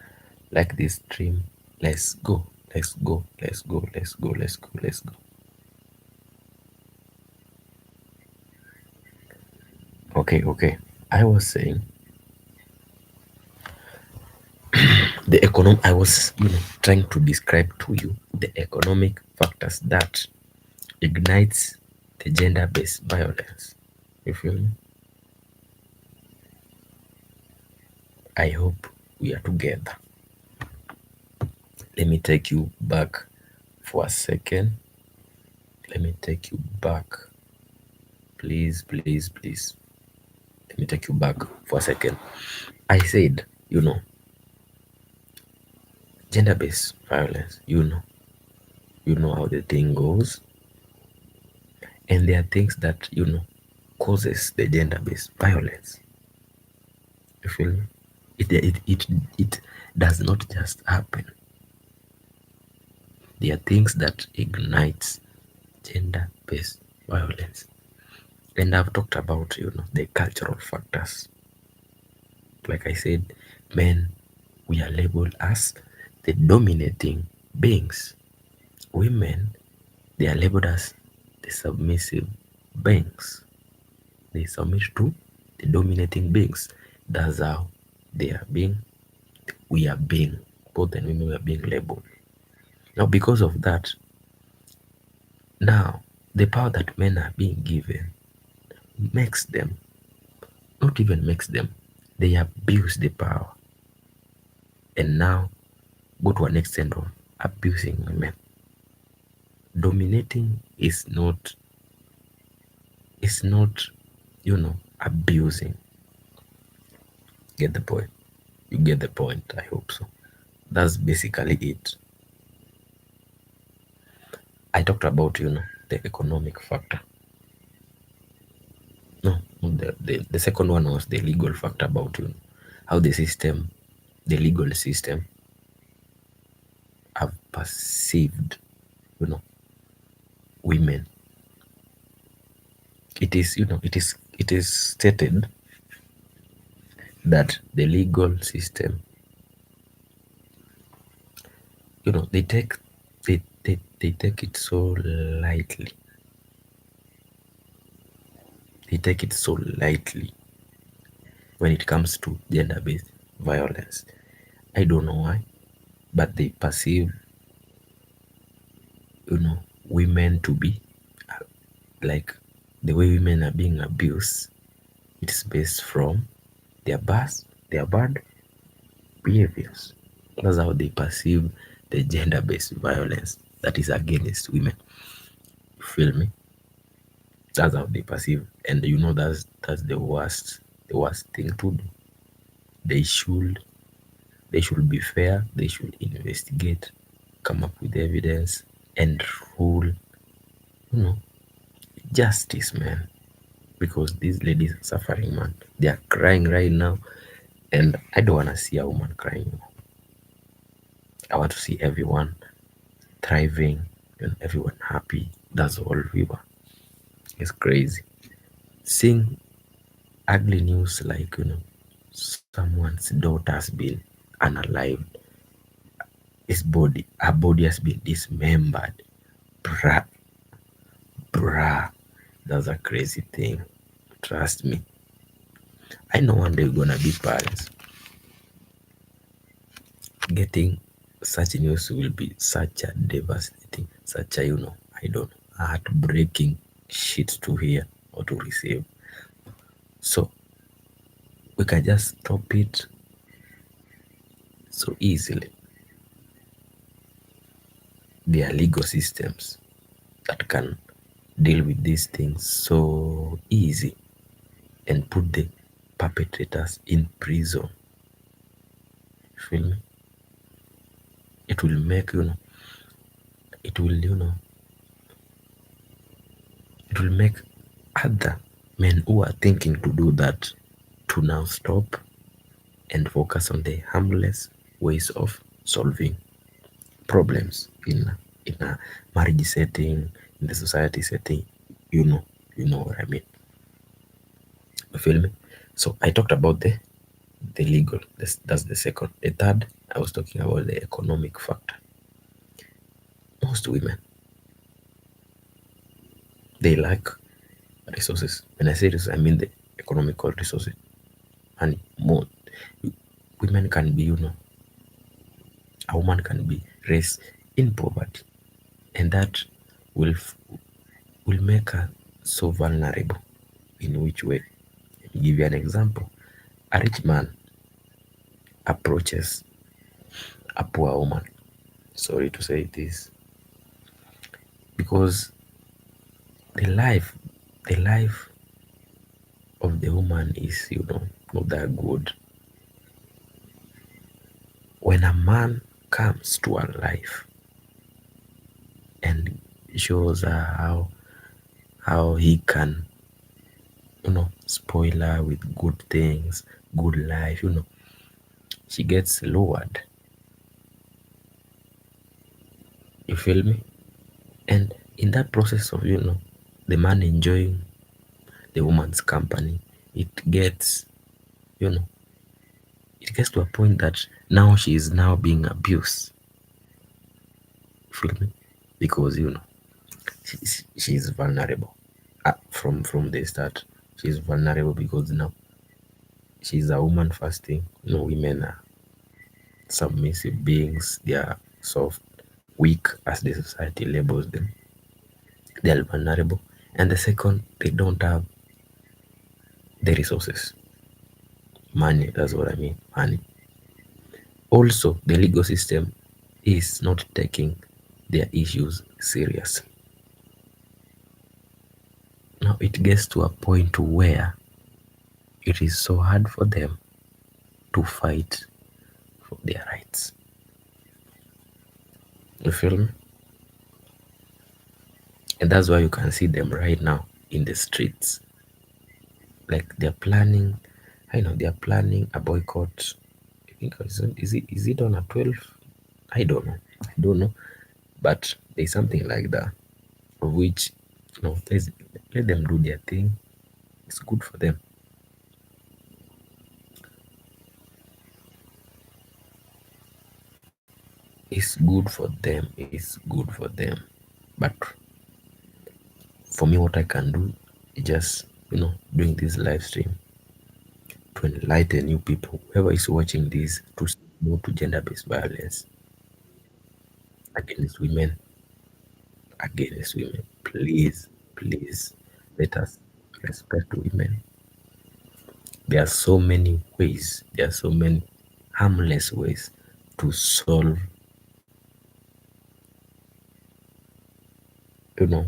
this stream. Let's go. Let's go. Let's go. Let's go. Let's go. Let's go. Okay. I was saying the economic. I was trying to describe to you the economic factors that ignites the gender-based violence. You feel me? I hope we are together. Let me take you back for a second. Let me take you back. Please, please, please. Let me take you back for a second. I said, Gender-based violence, you know how the thing goes, and there are things that causes the gender-based violence. You feel me? It does not just happen. There are things that ignites gender-based violence. And I've talked about, the cultural factors. Like I said, men, we are labeled as the dominating beings. Women, they are labeled as the submissive beings. They submit to the dominating beings. That's how they are being, we are being, both and women are being labeled. Now, because of that, now the power that men are being given makes them, not even makes them, they abuse the power, and now go to an extent of abusing women. Dominating is not abusing. Get the point? You get the point, I hope so. That's basically it. I talked about the economic factor. No, the second one was the legal factor, about how the legal system have perceived you know women. It is stated that the legal system, they take it so lightly. They take it so lightly when it comes to gender-based violence. I don't know why, but they perceive women to be like the way women are being abused. It's based from their bad behaviors. That's how they perceive the gender-based violence that is against women. You feel me? That's how they perceive, and that's the worst thing to do. They should they should be fair. They should investigate, come up with evidence, and rule, you know, justice, man. Because these ladies are suffering, man. They are crying right now, and I don't wanna see a woman crying. I want to see everyone thriving and everyone happy. That's all we want. It's crazy. Seeing ugly news like someone's daughter has been unalived, her body has been dismembered. Bruh, bruh, that's a crazy thing. Trust me. I know one day we're gonna be parents. Getting such news will be such a devastating, such a I don't know, heartbreaking shit to hear or to receive. So we can just stop it so easily. There are legal systems that can deal with these things so easy and put the perpetrators in prison. You feel me? It will make it will it will make other men who are thinking to do that to now stop and focus on the harmless ways of solving problems in a marriage setting, in the society setting. You know, you know what I mean. You feel me? So I talked about the legal. That's the second. The third, I was talking about the economic factor. Most women, they lack resources. When I say this, I mean the economical resources. And more, women can be, a woman can be raised in poverty, and that will will make her so vulnerable. In which way? Let me give you an example. A rich man approaches a poor woman. Sorry to say this, because the life, the life of the woman is, not that good. When a man comes to her life and shows her how he can, spoil her with good things, good life, she gets lowered. You feel me? And in that process of, the man enjoying the woman's company, it gets, you know, it gets to a point that now she is now being abused. You feel me? Because, she's vulnerable. From the start, she's vulnerable because now she's a woman first thing. Women are submissive beings. They are soft, weak, as the society labels them. They are vulnerable. And the second, they don't have the resources. Money, that's what I mean. Money. Also, the legal system is not taking their issues serious. Now it gets to a point where it is so hard for them to fight for their rights. You feel me? And that's why you can see them right now in the streets. Like they're planning, I know they're planning a boycott. I think is it on a 12? I don't know. I don't know. But there's something like that, of which let them do their thing. It's good for them. It's good for them. It's good for them. But for me, what I can do is just, doing this live stream to enlighten you people, whoever is watching this, to say no to gender-based violence against women, against women. Please, please, let us respect women. There are so many ways, there are so many harmless ways to solve, you know,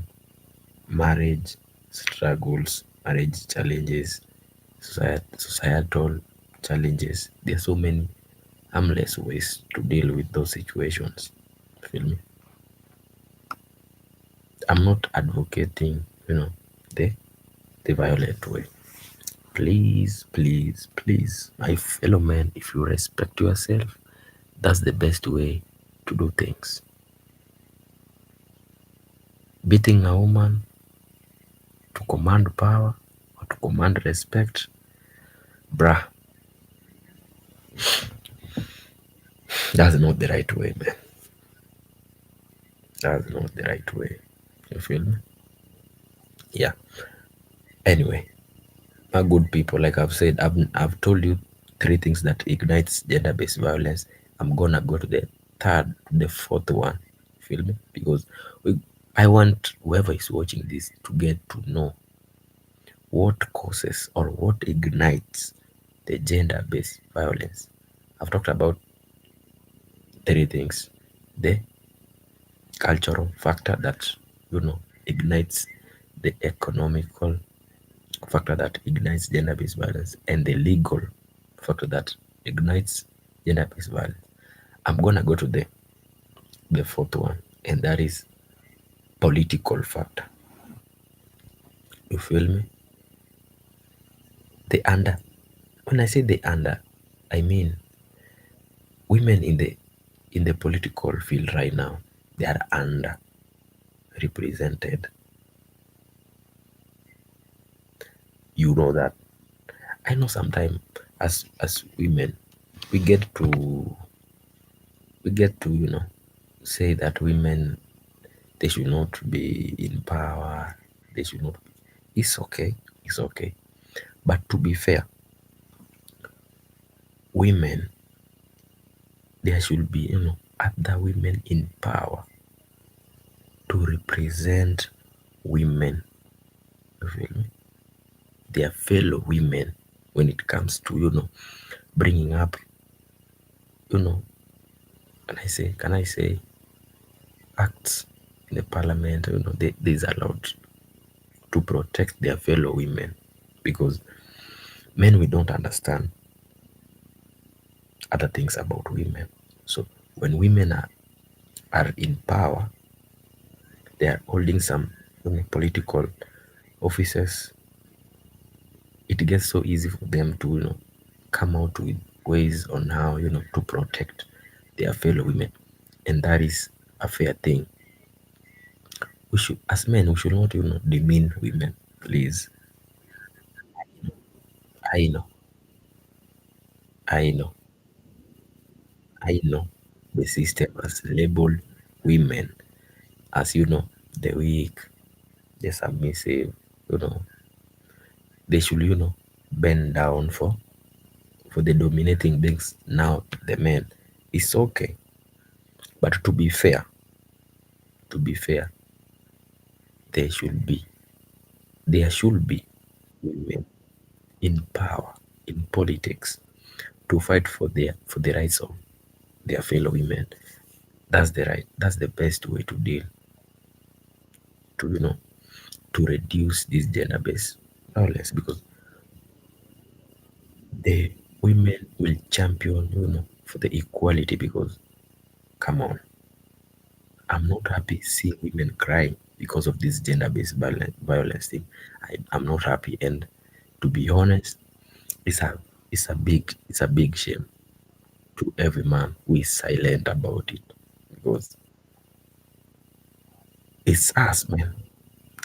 marriage struggles, marriage challenges, societal challenges. There are so many harmless ways to deal with those situations. Feel me? I'm not advocating, the the violent way. Please, please, please, my fellow men, if you respect yourself, that's the best way to do things. Beating a woman to command power or to command respect, bruh, that's not the right way, man. That's not the right way. You feel me? Yeah. Anyway, my good people, like I've said, I've told you three things that ignites gender-based violence. I'm gonna go to the fourth one. Feel me? Because I want whoever is watching this to get to know what causes or what ignites the gender-based violence. I've talked about three things: the cultural factor that ignites, the economical factor that ignites gender-based violence, and the legal factor that ignites gender-based violence. I'm gonna go to the fourth one, and that is political factor. You feel me? The under. When I say the under, I mean women in the political field right now. They are under represented. You know that. I know sometimes as women we get to say that women, they should not be in power. They should not be. It's okay. It's okay. But to be fair, women, there should be, other women in power to represent women. You feel me? Their fellow women when it comes to, bringing up, you know, can I say acts in the parliament, there's a lot to protect their fellow women, because men, we don't understand other things about women. So when women are in power, they are holding some political offices, it gets so easy for them to come out with ways on how to protect their fellow women, and that is a fair thing. We should, as men, we should not demean women, please. I know, I know, I know. The system has labeled women as the weak, the submissive. You know they should bend down for the dominating things. Now the men, it's okay, but to be fair, there should be there should be women in power, in politics, to fight for the rights of their fellow women. That's the best way to deal, to to reduce this gender-based violence, because the women will champion for the equality. Because come on, I'm not happy seeing women crying because of this gender-based violence thing. I'm not happy, and to be honest, it's a it's a big shame to every man who is silent about it, because it's us, man.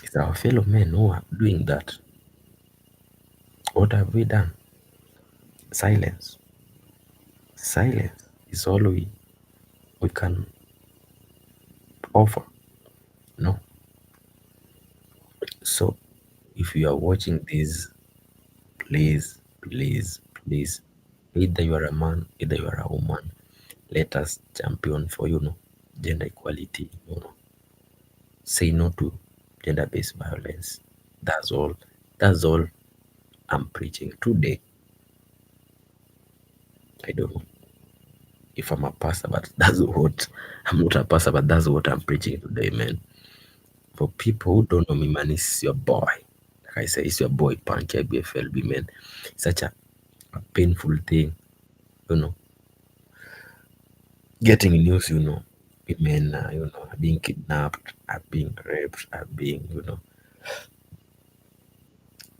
It's our fellow men who are doing that. What have we done? Silence. Silence is all we can offer. No. So if you are watching this, please, please, please, either you are a man, either you are a woman, let us champion for gender equality. Say no to gender-based violence. That's all. That's all I'm preaching today. I don't know if I'm a pastor, but that's what I'm not a pastor, but that's what I'm preaching today, man. For people who don't know me, man, it's your boy. Like I say, it's your boy Punky BFLB, man. It's such a painful thing, you know, getting news, women, are being kidnapped, are being raped, are being,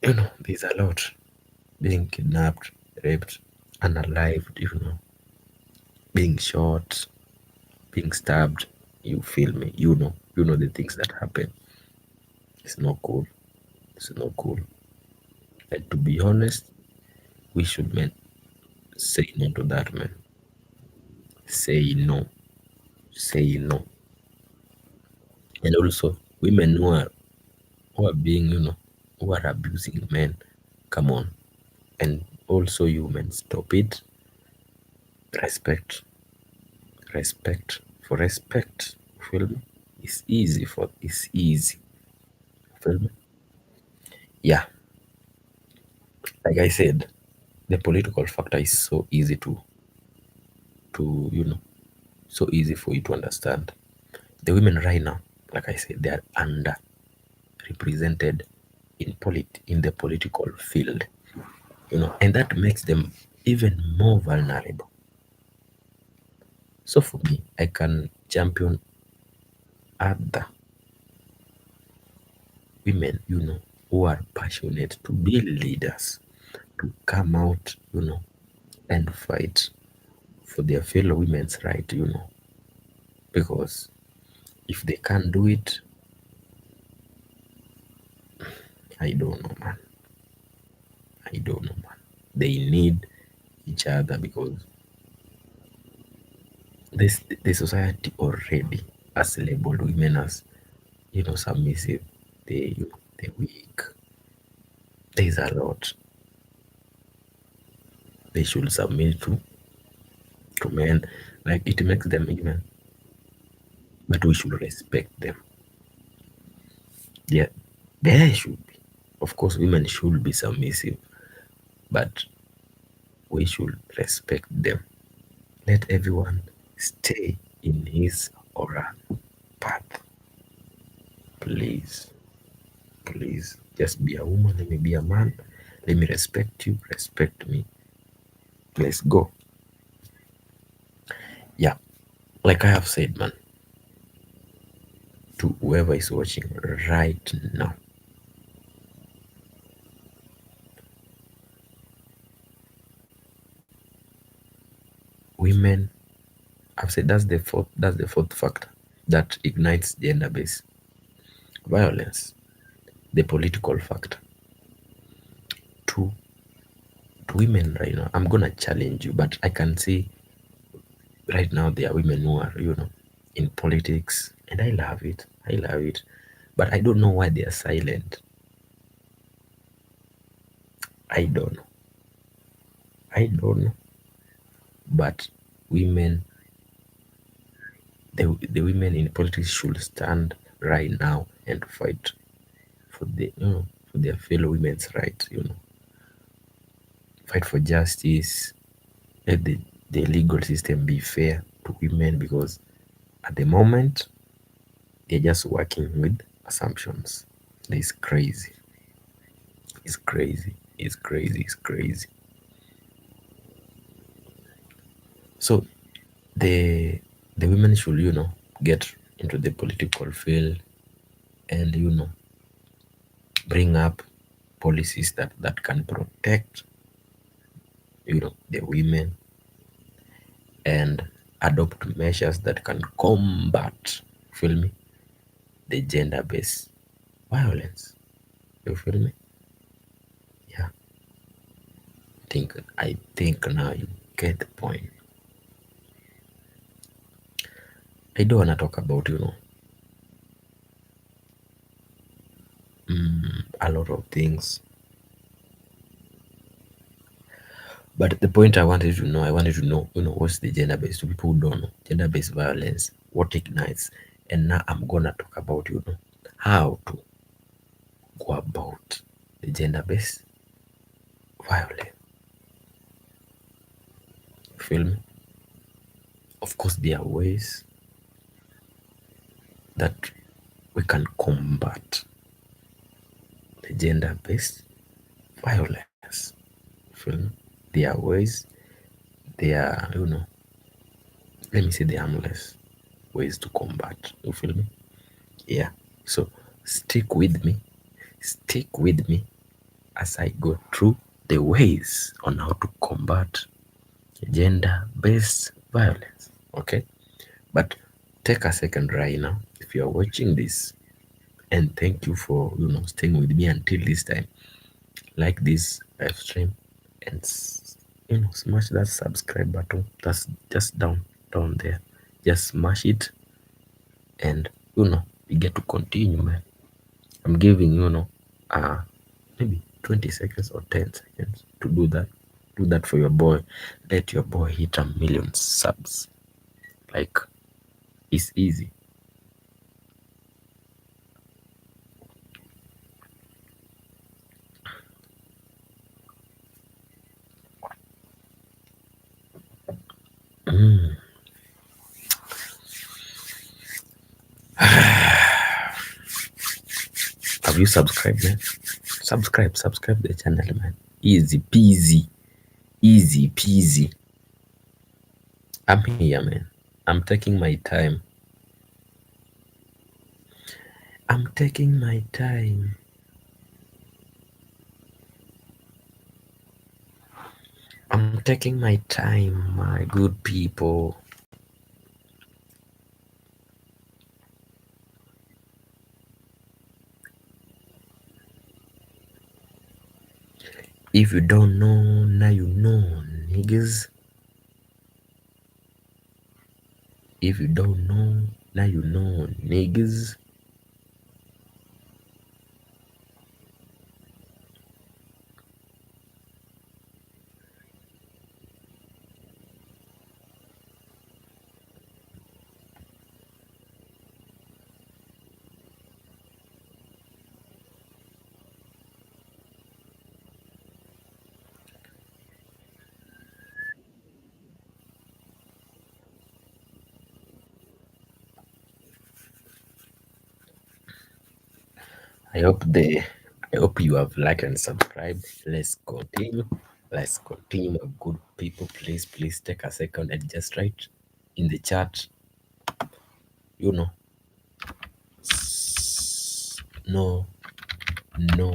there's a lot being kidnapped, raped, unalived, being shot, being stabbed. You feel me? You know the things that happen. It's not cool. It's not cool. And to be honest, we should, man, say no to that, man. Say no. Say no. And also, women who are being, who are abusing men, come on. And also, you men, stop it. Respect. Respect. For respect, feel me? It's easy. Feel me? Yeah, like I said, the political factor is so easy to so easy for you to understand. The women right now, like I said, they are underrepresented in the political field, and that makes them even more vulnerable. So for me, I can champion other women, who are passionate to be leaders, to come out, and fight for their fellow women's right, because if they can't do it, I don't know, man. I don't know, man. They need each other, because this the society already has labeled women as submissive, the weak. There's a lot they should submit to men, like it makes them human, but we should respect them. Yeah, there should be, of course, women should be submissive, but we should respect them. Let everyone stay in his or her path. Please, please, just be a woman, let me be a man. Let me respect you, respect me. Let's go. Yeah, Like I have said, man, to whoever is watching right now, women, I've said that's the fourth factor that ignites gender-based violence. The political factor. To women right now, I'm gonna challenge you, but I can see right now there are women who are, in politics, and I love it. I love it. But I don't know why they are silent. I don't know. I don't know. But women, the women in politics should stand right now and fight for for their fellow women's rights. Fight for justice. Let the legal system be fair to women, because at the moment they're just working with assumptions. It's crazy. It's crazy. It's crazy. It's crazy. So the the women should, get into the political field and, bring up policies that can protect, the women, and adopt measures that can combat, feel me, the gender-based violence. You feel me? Yeah. I think now you get the point. I don't wanna talk about, a lot of things. But the point I wanted to know, what's the gender-based, to people who don't know, gender-based violence, what ignites. And now I'm gonna talk about, how to go about the gender-based violence. Feel me? Of course, there are ways that we can combat the gender-based violence. Feel me? There are ways, there are, let me say the harmless ways to combat. You feel me? Yeah. So stick with me as I go through the ways on how to combat gender-based violence. Okay? But take a second right now if you are watching this, and thank you for, staying with me until this time. Like this live stream, and smash that subscribe button. That's just down there. Just smash it, and we get to continue, man. I'm giving maybe 20 seconds or 10 seconds to do that. Do that for your boy. Let your boy hit 1 million subs. Like, it's easy. Mm. Have you subscribed, man? Subscribe the channel, man. Easy peasy. Easy peasy. I'm here, man. I'm taking my time. I'm taking my time. I'm taking my time, my good people. If you don't know, now you know, niggas. If you don't know, now you know, niggas. I hope you have liked and subscribed. Let's continue. Let's continue, my good people. Please take a second and just write in the chat you know, no, no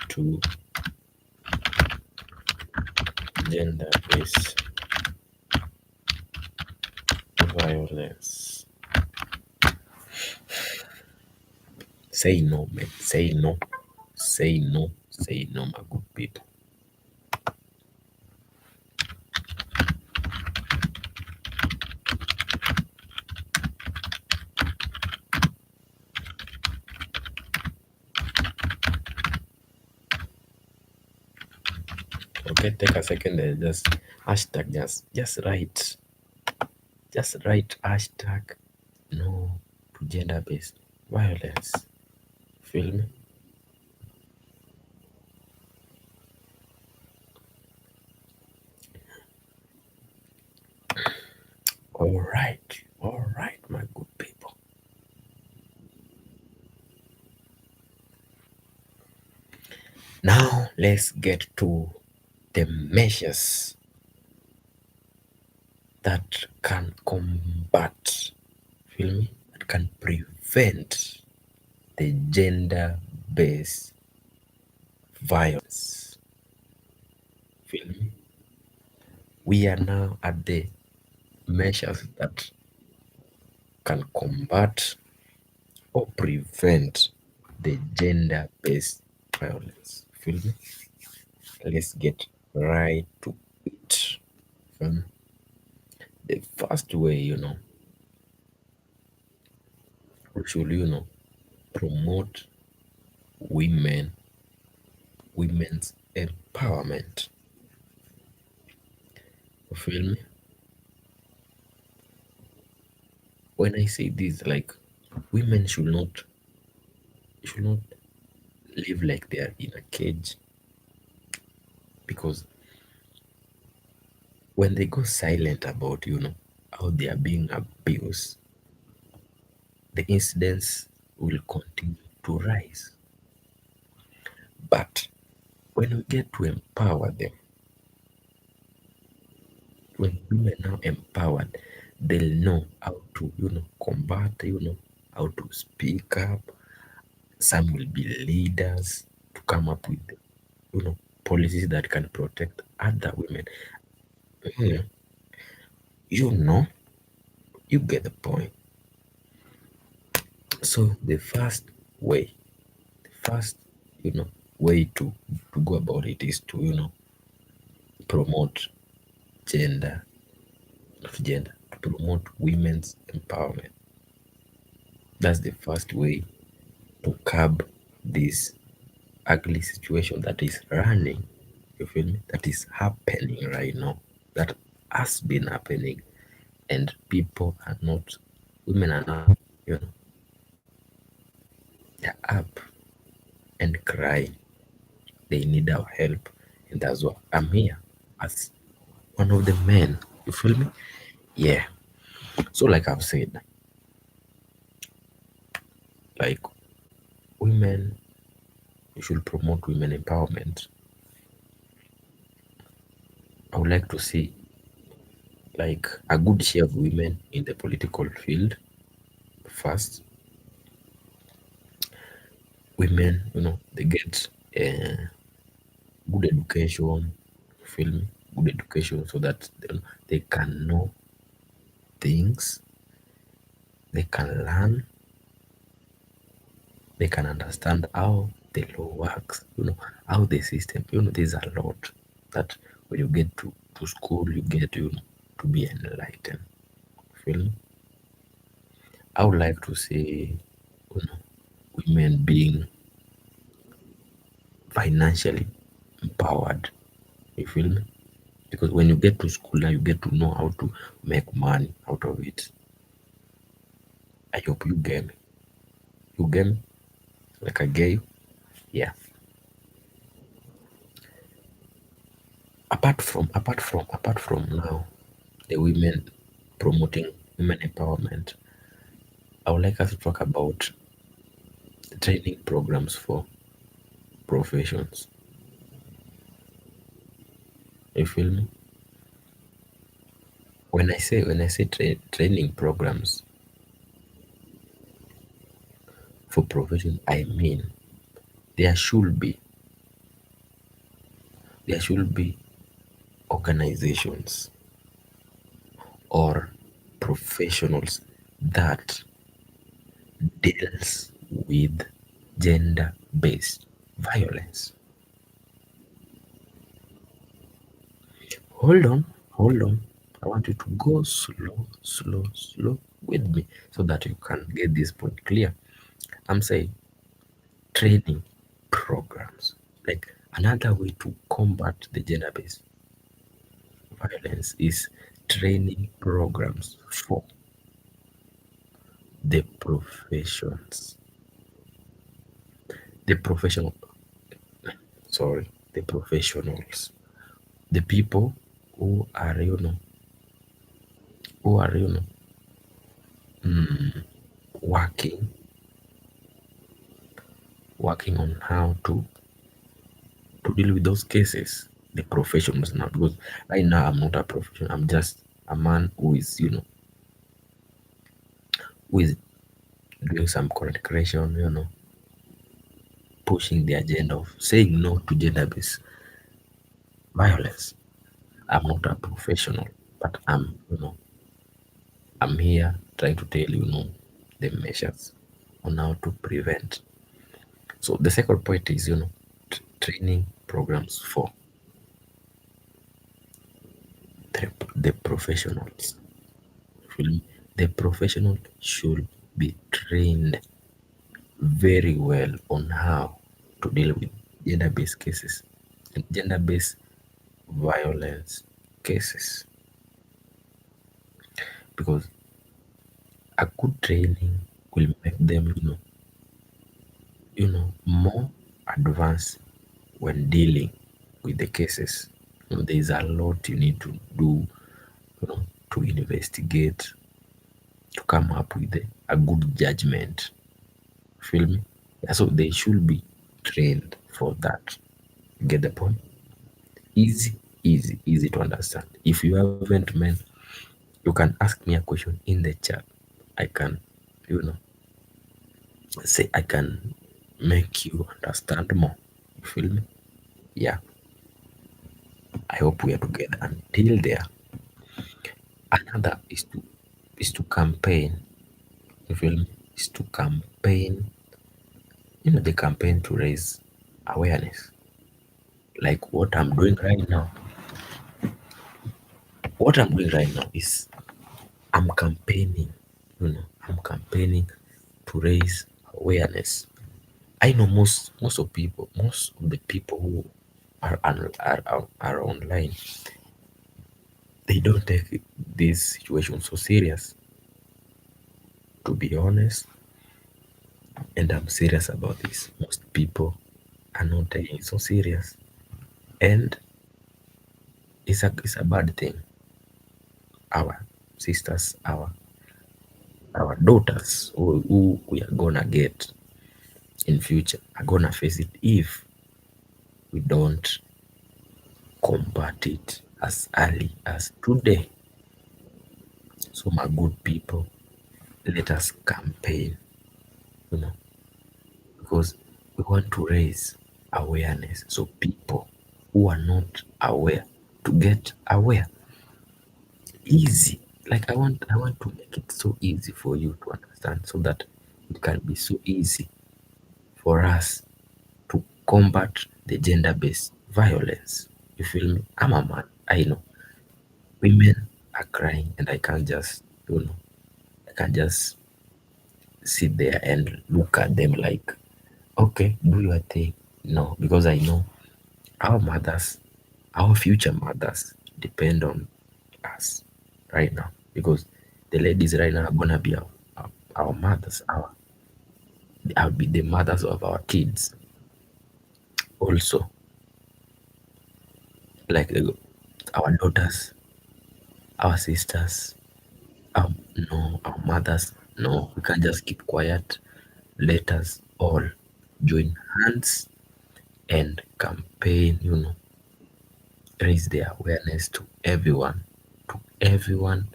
to gender-based violence. Say no, man. Say no. Say no. Say no, my good people. Okay, take a second and just hashtag, just write hashtag no to gender-based violence. Feel me? All right, my good people. Now let's get to the measures that can combat, feel me? That can prevent the gender-based violence. Feel me? We are now at the measures that can combat or prevent the gender-based violence. Feel me? Let's get right to it. Um, the first way, we should, promote women, women's empowerment. You feel me? When I say this, like women should not live like they are in a cage, because when they go silent about, how they are being abused, the incidents will continue to rise. But when we get to empower them, when women are empowered, they'll know how to, combat, how to speak up. Some will be leaders to come up with, policies that can protect other women. Mhm. You know, you get the point. So the first, you know, way to go about it is to, promote gender, not gender, to promote women's empowerment. That's the first way to curb this ugly situation that is running, you feel me? That is happening right now. That has been happening, and people are not, women are not, they're up and crying. They need our help, and that's why I'm here as one of the men. You feel me? Yeah. So, like I've said, like women, you should promote women empowerment. I would like to see like a good share of women in the political field first. Women, they get good education, feel me? Good education so that they can know things, they can learn, they can understand how the law works, how the system, there's a lot that when you get to school, you get, to be enlightened. Feel me? I would like to see, women being financially empowered. You feel me? Because when you get to school now, you get to know how to make money out of it. I hope you get me. You get me? Like I get you? Yeah. Apart from now, the women promoting women empowerment, I would like us to talk about training programs for professions. You feel me? When I say training programs for profession, I mean there should be there should be organizations or professionals that deals with gender-based violence. Hold on, hold on. I want you to go slow, slow, slow with me so that you can get this point clear. I'm saying training programs. Like another way to combat the gender-based violence is training programs for the professions, the professional, sorry, the professionals, the people who are, who are, working, working on how to deal with those cases. The professionals now, because right now I'm not a professional. I'm just a man who is, who is doing some content creation, pushing the agenda of saying no to gender-based violence. I'm not a professional, but I'm here trying to tell the measures on how to prevent. So the second point is training programs for the professionals. Feel me? The professional should be trained very well on how to deal with gender-based cases and gender-based violence cases, because a good training will make them more advanced when dealing with the cases. There's a lot you need to do, to investigate, to come up with a good judgment. Feel me? Yeah, so they should be trained for that. Get the point? Easy, easy, easy to understand. If you haven't, man, you can ask me a question in the chat. I can, you know, say I can make you understand more. You feel me? Yeah. I hope we are together until there. Another is to campaign. You feel me? Is to campaign. The campaign to raise awareness. Like what I'm doing right now. What I'm doing right now is I'm campaigning. I'm campaigning to raise awareness. I know most of the people who are online, they don't take this situation so serious. To be honest, and I'm serious about this. Most people are not taking it so serious, and it's a bad thing. Our sisters, our daughters, who we are gonna get in future are gonna face it if we don't combat it as early as today. So my good people, let us campaign, you know, because we want to raise awareness so people who are not aware to get aware. Easy. Like I want to make it so easy for you to understand so that it can be so easy for us to combat the gender-based violence. You feel me? I'm a man. I know women are crying, and I can't just sit there and look at them like, okay, do your thing. No, because I know our mothers, our future mothers depend on us right now, because the ladies right now are gonna be our mothers, I'll be the mothers of our kids also, like our daughters, our sisters, no, our mothers. No, we can't just keep quiet. Let us all join hands and campaign, raise the awareness to everyone, to everyone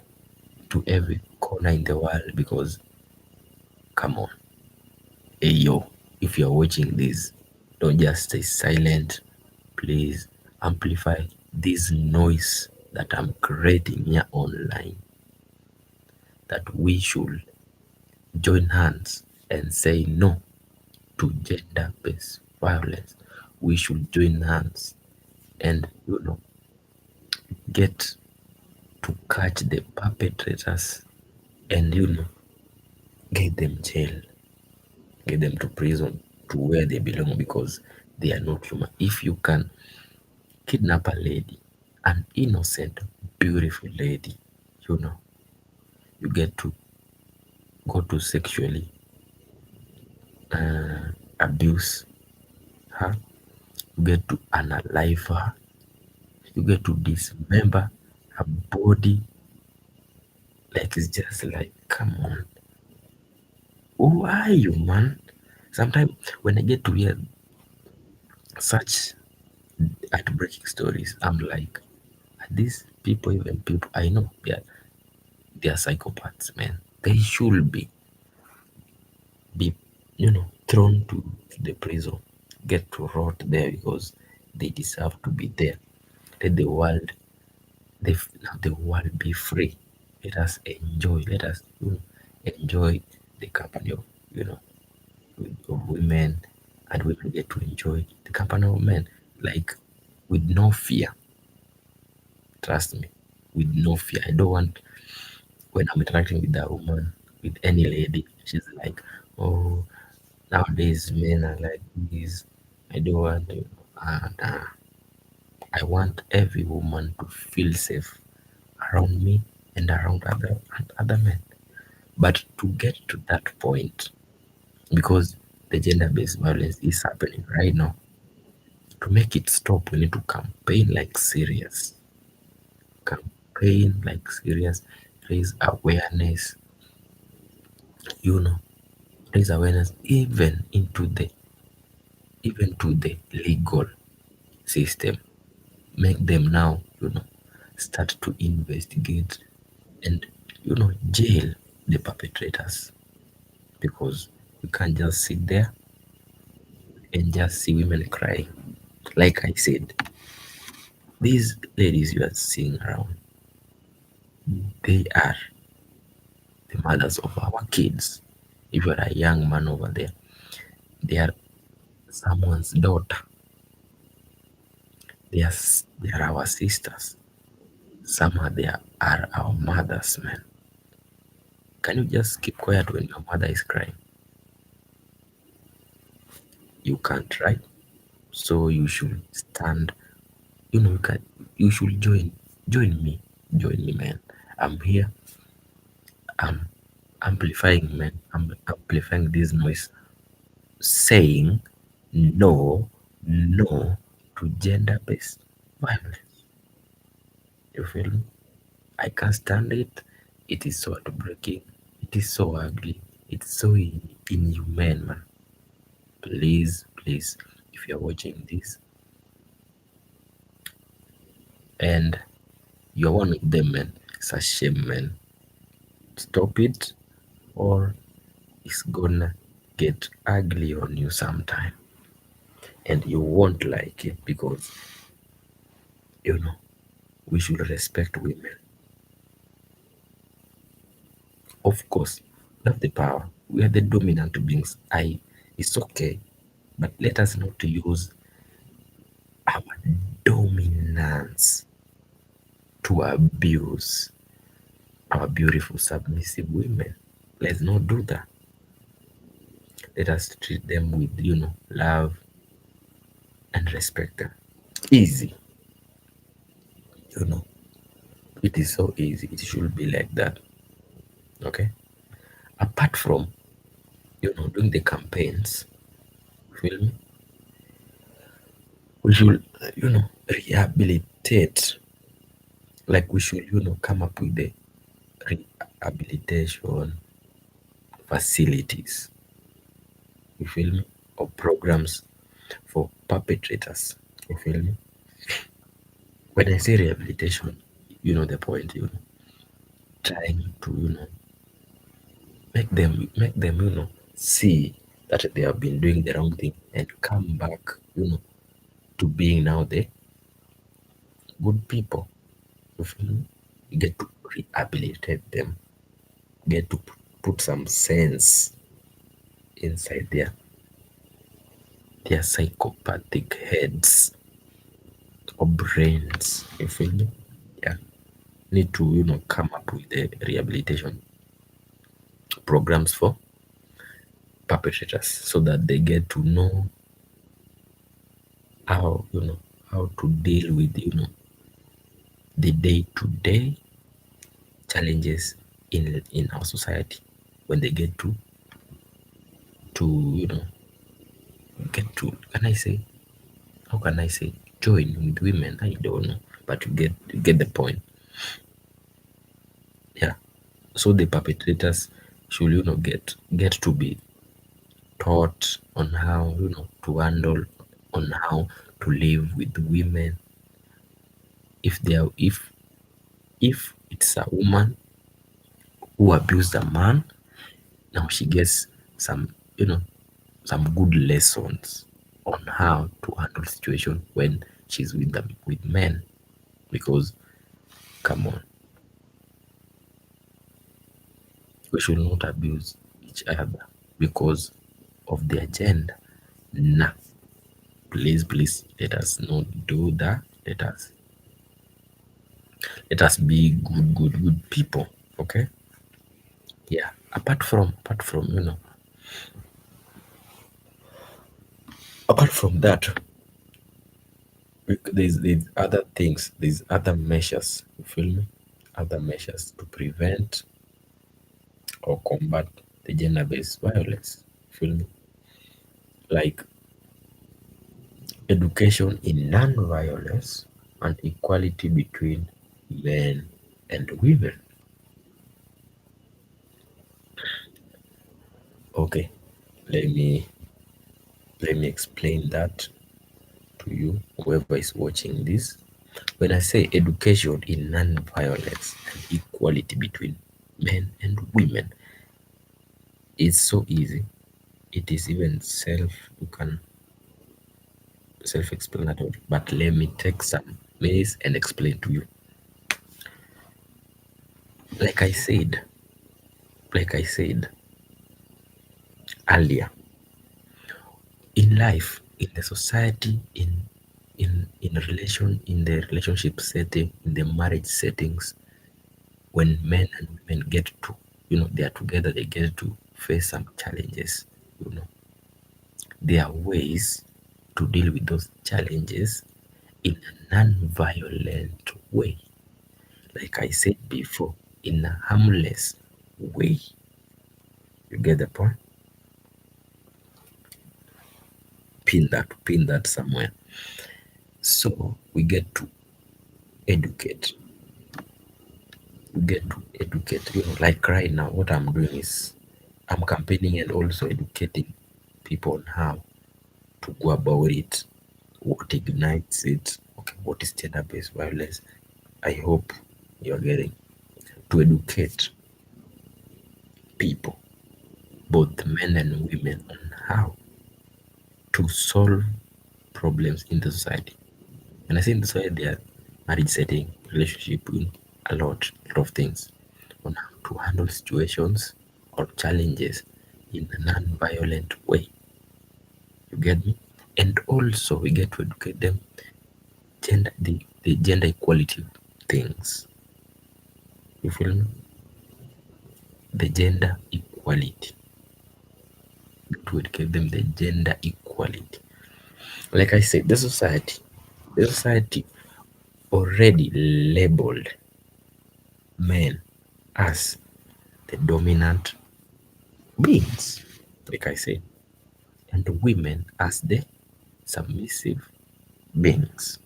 to every corner in the world because come on, hey yo, if you're watching this, don't just stay silent. Please amplify this noise that I'm creating here online. That we should join hands and say no to gender based violence. We should join hands and get to catch the perpetrators and get them jail, get them to prison to where they belong because they are not human. If you can kidnap a lady, an innocent, beautiful lady, you know, you get to go to sexually abuse her, you get to unalive her, you get to dismember her body. Like it's just like, come on, who are you, man? Sometimes when I get to hear such heartbreaking stories, I'm like, are these people even people? I know they are psychopaths, man. They should be thrown to the prison, get to rot there because they deserve to be there. Let the world let the world be free. Let us enjoy. Let us enjoy the company of you know of women, and women get to enjoy the company of men, like with no fear. Trust me, with no fear. I don't want when I'm interacting with a woman, with any lady, she's like, oh, nowadays men are like this. I don't want to. I want every woman to feel safe around me and around other men. But to get to that point, because the gender-based violence is happening right now, to make it stop, we need to campaign like serious, raise awareness, you know, raise awareness even to the legal system. Make them now, start to investigate and jail the perpetrators because we can't just sit there and just see women crying. Like I said, these ladies you are seeing around, they are the mothers of our kids. If you are a young man over there, they are someone's daughter. They are our sisters. Some are our mothers, man. Can you just keep quiet when your mother is crying? You can't, right? So you should stand. You should join me, man. I'm here. I'm I'm amplifying this noise, saying no, no to gender-based violence. You feel me? I can't stand it. It is so heartbreaking. It is so ugly. It's so inhumane, man. Please, please, if you're watching this and you're one of them, man, it's a shame, man. Stop it, or it's gonna get ugly on you sometime, and you won't like it because you know we should respect women. Of course, we have the power. We are the dominant beings. It's okay, but let us not use our dominance to abuse our beautiful submissive women. Let's not do that. Let us treat them with love and respect them. Easy, you know. It is so easy. It should be like that. Okay. Apart from doing the campaigns, feel me? We should rehabilitate. Like we should come up with the rehabilitation facilities. You feel me? Or programs for perpetrators. You feel me? When I say rehabilitation, you know the point. trying to, make them, see that they have been doing the wrong thing and come back, to being now the good people. You feel me? You get to rehabilitate them, get to put some sense inside their psychopathic heads or brains. You feel me? Yeah. Need to, come up with the rehabilitation programs for perpetrators so that they get to know how, how to deal with, the day-to-day challenges in our society when they get to get to, can I say, how can I say, join with women? I don't know, but you get the point. Yeah. So the perpetrators should, get to be taught on how, to handle, on how to live with women. If they are, if it's a woman who abused a man, now she gets some, some good lessons on how to handle situation when she's with them with men. Because come on, we should not abuse each other because of their gender. Nah, please, let us not do that. Let us be good people. Okay? Yeah. Apart from apart from that, there's other things, there's other measures, you feel me? Other measures to prevent or combat the gender-based violence. You feel me? Like education in non-violence and equality between men and women. Okay, let me let me explain that to you, whoever is watching this. When I say education in non-violence and equality between men and women, it's so easy. It is even you can self-explanatory. But let me take some minutes and explain to you. Like I said, like I said earlier, in life, in the society, in the relationship setting, in the marriage settings, when men and women get to, they are together, they get to face some challenges. You know, there are ways to deal with those challenges in a non-violent way. Like I said before, in a harmless way. You get the point? Pin that somewhere. So we get to educate. We get to educate. Like right now, what I'm doing is I'm campaigning and also educating people on how to go about it, what ignites it, okay, what is gender-based violence. I hope you're getting to educate people, both men and women, on how to solve problems in the society. And I think that's why they are marriage setting, relationship, a lot of things on how to handle situations or challenges in a non-violent way. You get me? And also we get to educate them the gender equality things. You feel me? The gender equality. To educate them the gender equality. Like I said, the society already labeled men as the dominant beings, like I said, and women as the submissive beings.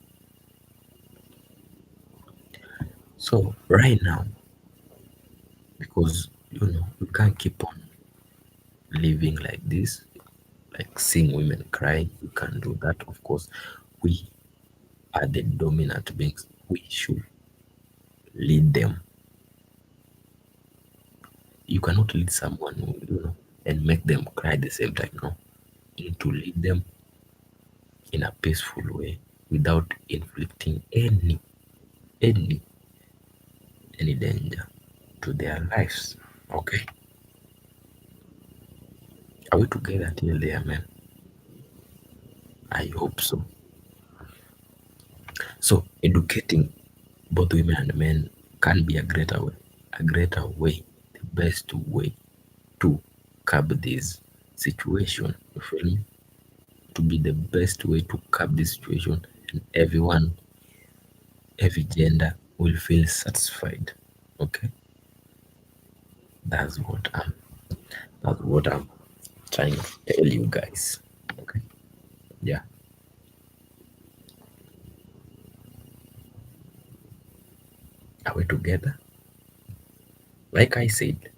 So right now, because we can't keep on living like this, like seeing women crying, we can't do that. Of course, we are the dominant beings. We should lead them. You cannot lead someone, and make them cry at the same time. No, you need to lead them in a peaceful way without inflicting any any danger to their lives. Okay, are we together till there, man? I hope so. So educating both women and men can be a greater way, the best way to curb this situation. You feel me? To be the best way to curb this situation, and everyone, every gender will feel satisfied. Okay, that's what I'm. That's what I'm trying to tell you guys. Okay, yeah. Are we together? Like I said,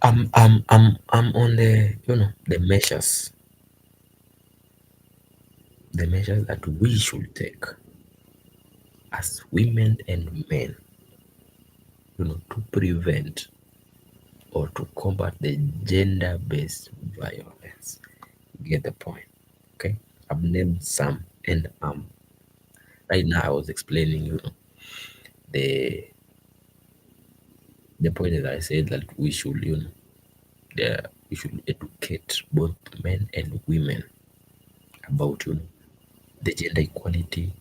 I'm on the measures that we should take as women and men, to prevent or to combat the gender-based violence. You get the point? Okay. I've named some, and right now I was explaining, the the point that I said that we should, we should educate both men and women about, the gender equality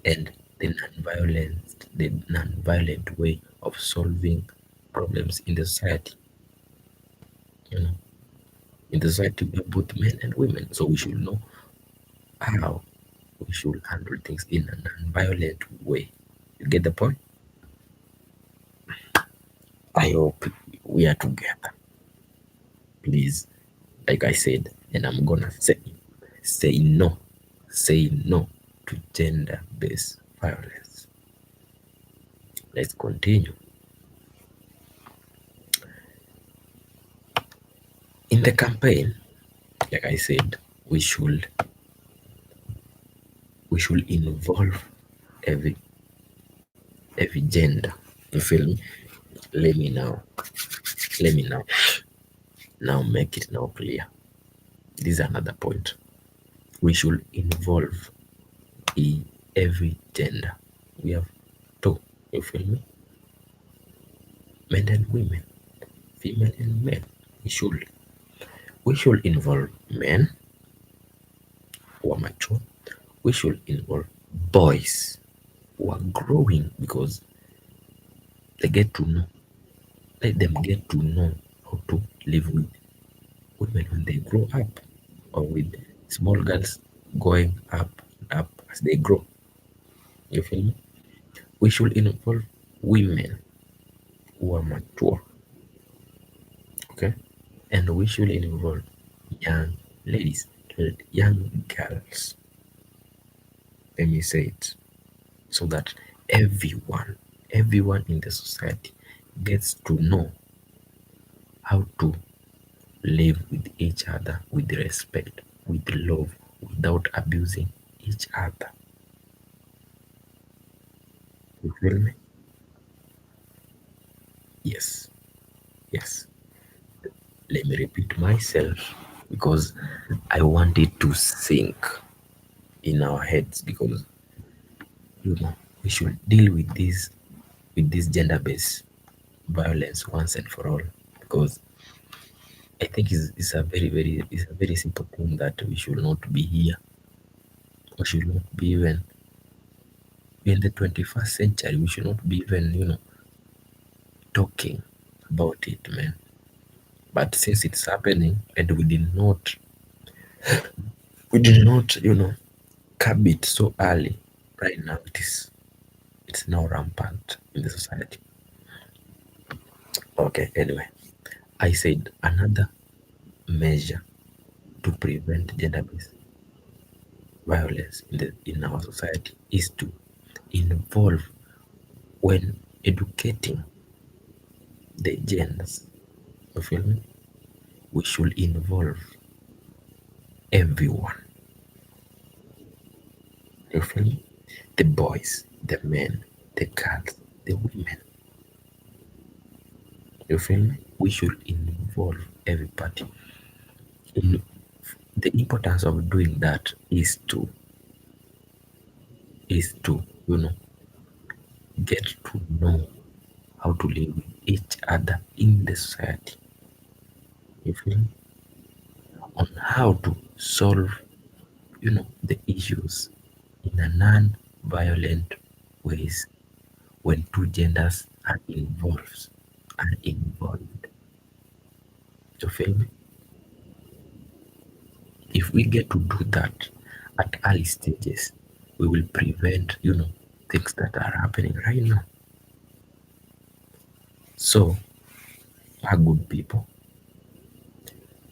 and the non-violent way of solving problems in the society. You know, in the society we have both men and women, so we should know how we should handle things in a non-violent way. You get the point? I hope we are together. Please, like I said, and I'm gonna say no, say no to gender-based violence. Let's continue. In the campaign, like I said, we should involve every every gender. You feel me? Let me now, let me now make it now clear. This is another point. We should involve every gender. We have two. You feel me? Men and women, female and male. We should involve men who are mature. We should involve boys who are growing, because they get to know. Let them get to know how to live with women when they grow up, or with small girls going up and up as they grow. You feel me? We should involve women who are mature, okay? And we should involve young ladies, young girls. Let me say it, so that everyone in the society gets to know how to live with each other with respect, with love, without abusing each other. You feel me? Yes, yes. Let me repeat myself, because I want it to sink in our heads, because we should deal with this gender-based violence once and for all, because I think it's a very simple thing that we should not be here. We should not be even in the 21st century. We should not be even talking about it, man. But since it's happening, and we did not curb it so early, right now it's now rampant in the society. Okay, anyway, I said another measure to prevent gender-based violence in our society is to involve, when educating the genders. You feel me? We should involve everyone. You feel me? The boys, the men, the girls, the women. You feel me? We should involve every party. In the importance of doing that is to get to know how to live with each other in the society. You feel me? On how to solve the issues in a non-violent ways when two genders are involved. You feel me? If we get to do that at early stages, we will prevent things that are happening right now. So, our good people,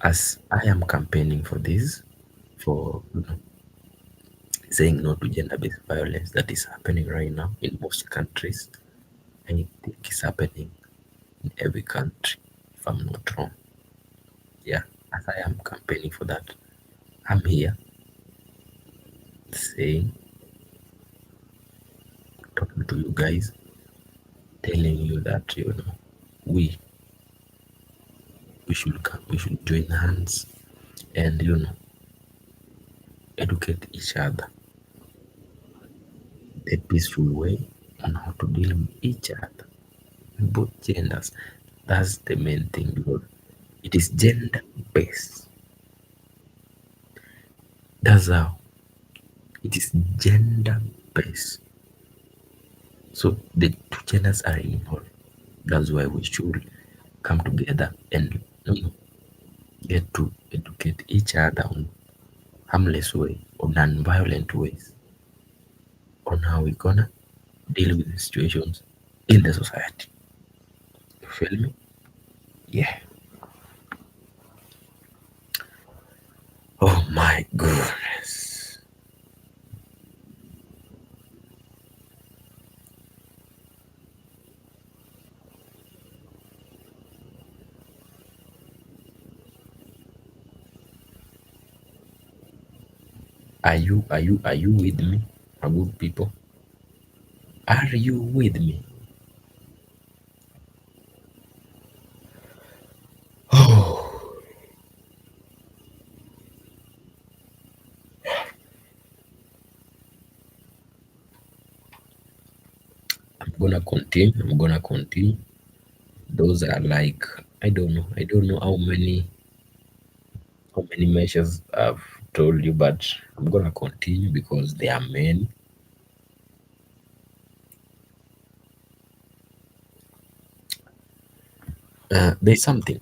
as I am campaigning for this, for saying no to gender-based violence that is happening right now in most countries, and I think it's happening in every country, if I'm not wrong. Yeah, as I am campaigning for that, I'm here saying, talking to you guys, telling you that we we should come, we should join hands and educate each other the peaceful way on how to deal with each other, both genders. That's the main thing because it is gender based. That's how it is gender based. So the two genders are involved. That's why we should come together and get to educate each other on harmless way or non-violent ways on how we're gonna deal with the situations in the society. You feel me? Yeah. Oh my goodness. Are you with me? My good people? Are you with me? Oh, I'm gonna continue. Those are like I don't know how many measures I've told you, but I'm gonna continue because there are many. There's something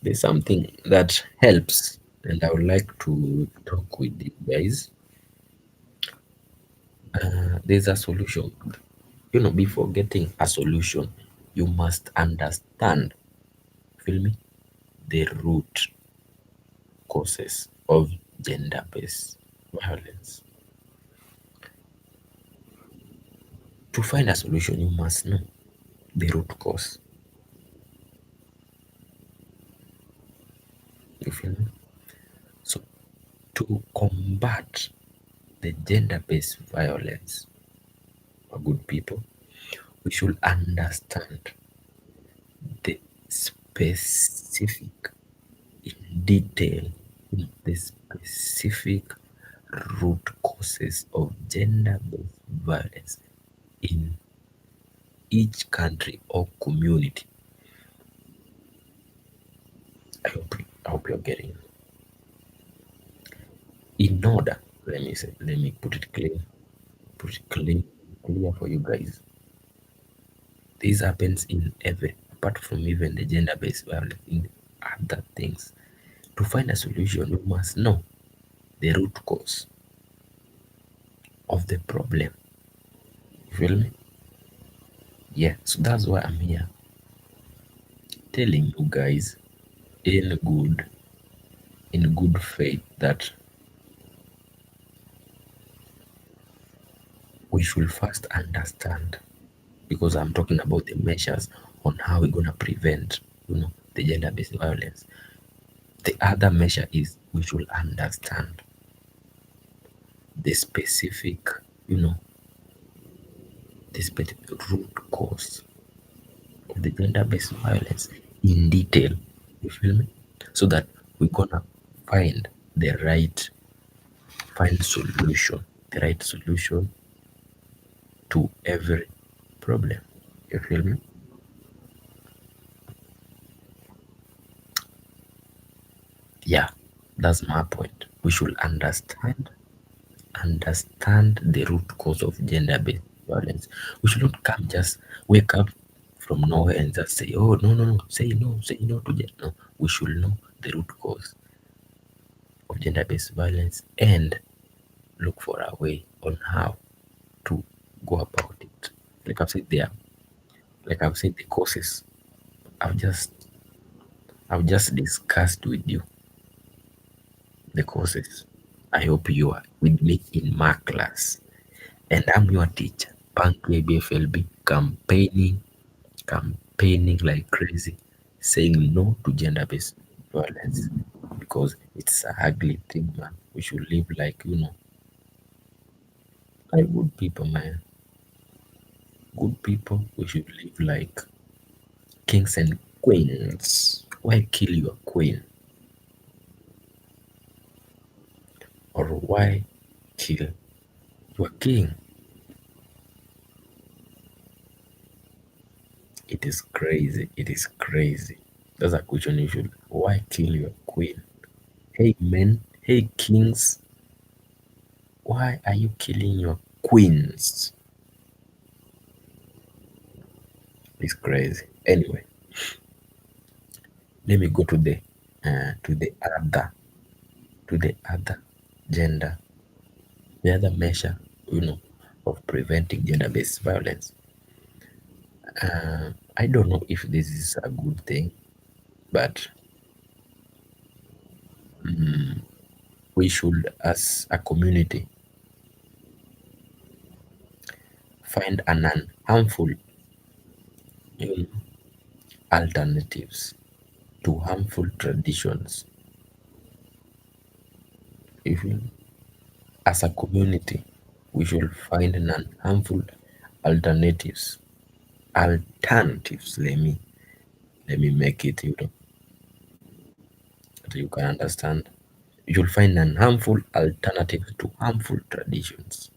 that helps, and I would like to talk with you guys. There's a solution. Before getting a solution, you must understand, feel me, the root causes of gender-based violence. To find a solution, you must know the root cause. You feel me? So to combat the gender-based violence, for good people, we should understand the specific, in detail, the specific root causes of gender-based violence in each country or community. I hope you're getting. In order, let me put it clear for you guys. This happens in every, apart from even the gender-based violence, in other things. To find a solution, you must know the root cause of the problem. You feel me? Yeah. So that's why I'm here telling you guys in good faith that we should first understand, because I'm talking about the measures on how we're gonna prevent, the gender-based violence. The other measure is we should understand the specific, you know, the specific root cause of the gender-based violence in detail. You feel me? So that we're gonna find the right find solution, the right solution to every problem. You feel me? Yeah, that's my point. We should understand the root cause of gender-based violence. We should not come just wake up from nowhere and just say, oh no, say no to gender. No, we should know the root cause of gender-based violence and look for a way on how to go about it. Like I've said there, like I've said the causes. I've just I've just discussed with you the causes. I hope you are with me in my class. And I'm your teacher, Punk BFLB, campaigning like crazy, saying no to gender-based violence because it's a ugly thing, man. We should live like good people, man. Good people. We should live like kings and queens. Why kill your queen? Or why kill your king? It is crazy. It is crazy. That's a question you should. Why kill your queen? Hey men, hey kings, why are you killing your queens? It's crazy. Anyway, let me go to the other gender, the other measure, of preventing gender-based violence. I don't know if this is a good thing, but we should, as a community, find an harmful you know, alternatives to harmful traditions. If we, as a community, we should find non-harmful alternatives. Alternatives. Let me make it so you can understand. You should find non-harmful alternatives to harmful traditions.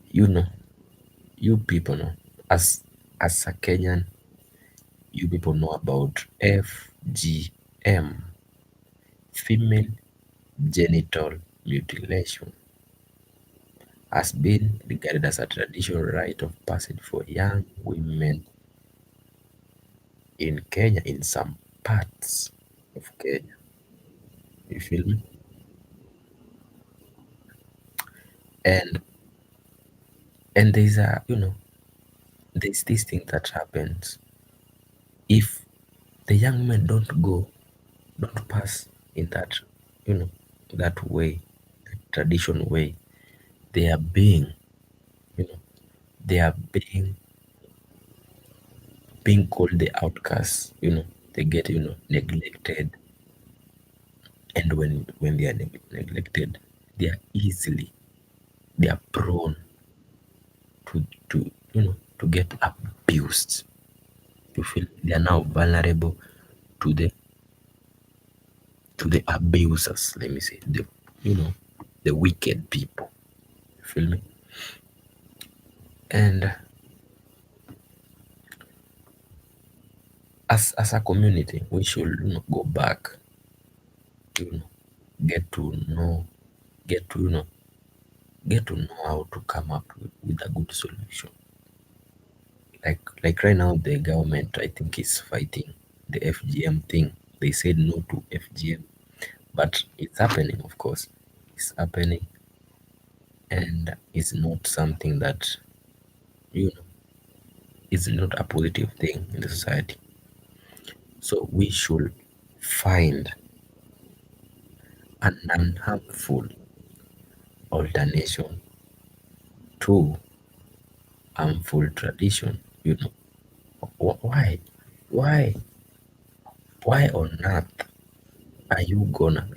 You know, you people know, as a Kenyan, you people know about FGM, female genital mutilation, has been regarded as a traditional rite of passage for young women in Kenya, in some parts of Kenya. You feel me? And there's there's this thing that happens if the young men don't pass in that, you know, that way, that tradition way, they are being, you know, they are being called the outcasts, they get, neglected. And when they are neglected, they are easily, they are prone to get abused. You feel they are now vulnerable to the abusers, let me say, you know the wicked people. You feel me? And as a community, we should go back, you know get to know get to get to know how to come up with a good solution. Like right now, the government, I think, is fighting the FGM thing. They said no to FGM, but it's happening, of course. It's happening, and it's not something that, you know is not a positive thing in the society. So we should find an unharmful alternation to harmful tradition. Why? Why? Why on earth are you gonna,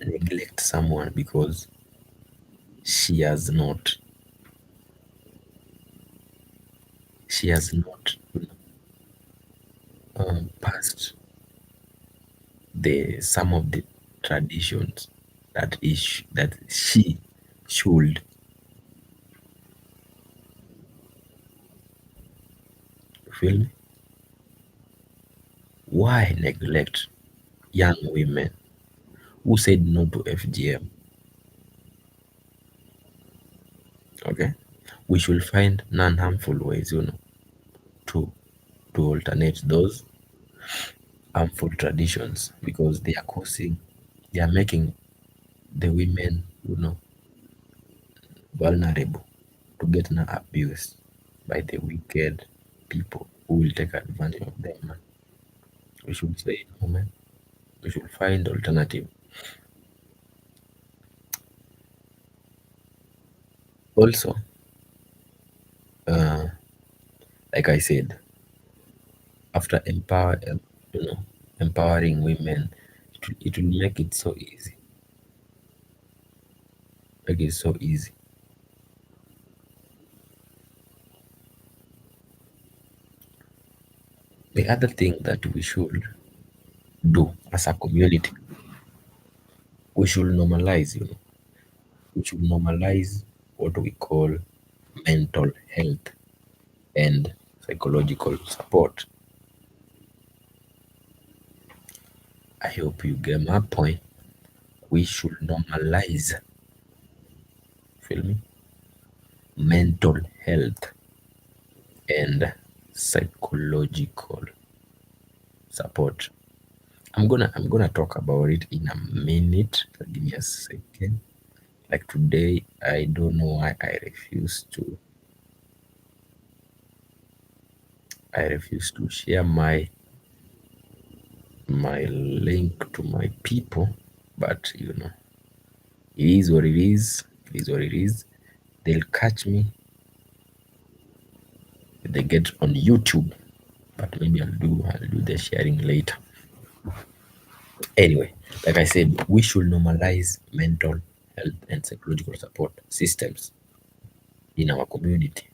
neglect someone because she has not she has not passed the some of the traditions that she should. You feel me? Why neglect young women who said no to FGM? Okay, we should find non-harmful ways, to alternate those harmful traditions, because they are making the women, vulnerable to get now abused by the wicked people who will take advantage of them. Man. We should say no, man. We should find alternative. Also, uh, like I said, after you know, empowering women, it will make it so easy. Make it so easy. The other thing that we should do as a community, we should normalize, we should normalize what we call mental health and psychological support. I hope you get my point. We should normalize, feel me, mental health and psychological support. I'm gonna talk about it in a minute. Give me a second. Like today, I don't know why I refuse to share my link to my people, but it is what it is. It is what it is. They'll catch me if they get on YouTube, but maybe I'll do the sharing later. Anyway, like I said, we should normalize mental health and psychological support systems in our community.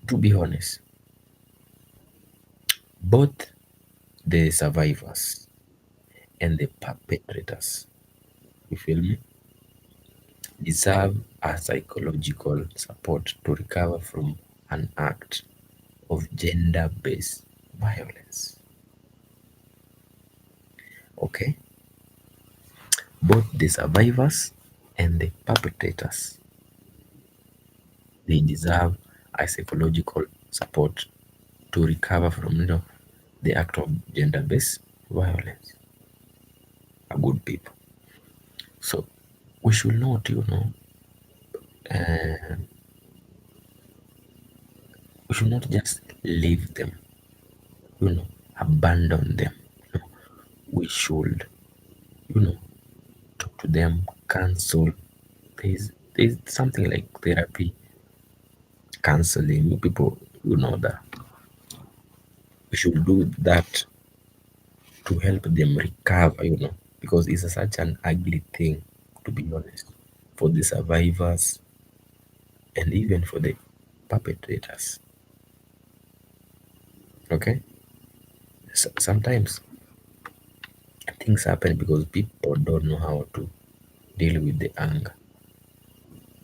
To be honest, both the survivors and the perpetrators, you feel me, deserve a psychological support to recover from an act of gender-based violence. Okay? Both the survivors and the perpetrators, they deserve a psychological support to recover from the act of gender-based violence. A good people. So we should not, uh, we should not just leave them, abandon them. No, we should, you know, talk to them, counsel. There's something like therapy, counseling. People, that we should do that to help them recover, because it's such an ugly thing, to be honest, for the survivors and even for the perpetrators. Okay? Sometimes things happen because people don't know how to deal with the anger.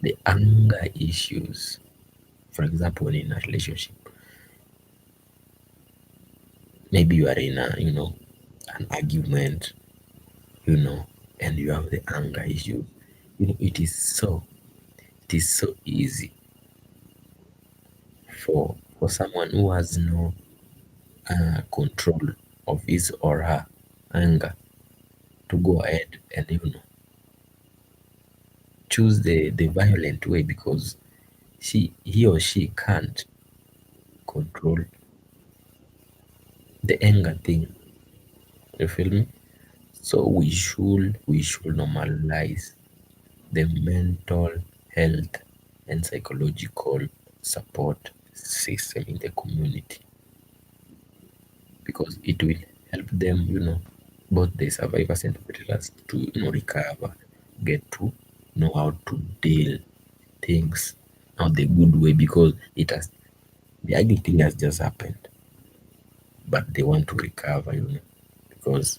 The anger issues. For example, when in a relationship, maybe you are in an argument, you know, and you have the anger issue. It is so easy for someone who has no control of his or her anger to go ahead and choose the violent way, because he or she can't control the anger thing. You feel me? So we should normalize the mental health and psychological support system in the community, because it will help them, both the survivors and perpetrators to recover, get to know how to deal things now the good way, because The ugly thing has just happened, but they want to recover, because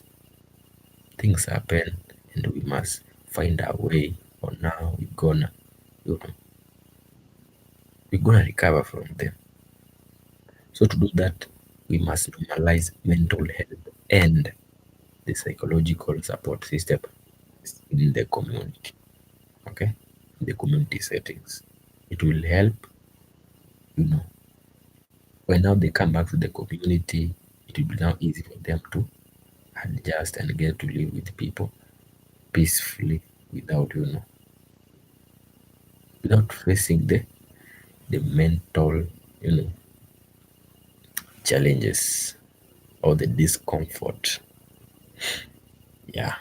things happen and we must find a way on how you know, we're gonna recover from them. So to do that, we must normalize mental health and the psychological support system in the community. Okay, in the community settings, it will help. You know, when now they come back to the community, it will be now easy for them to adjust and get to live with people peacefully without without facing the mental you know challenges or the discomfort. Yeah,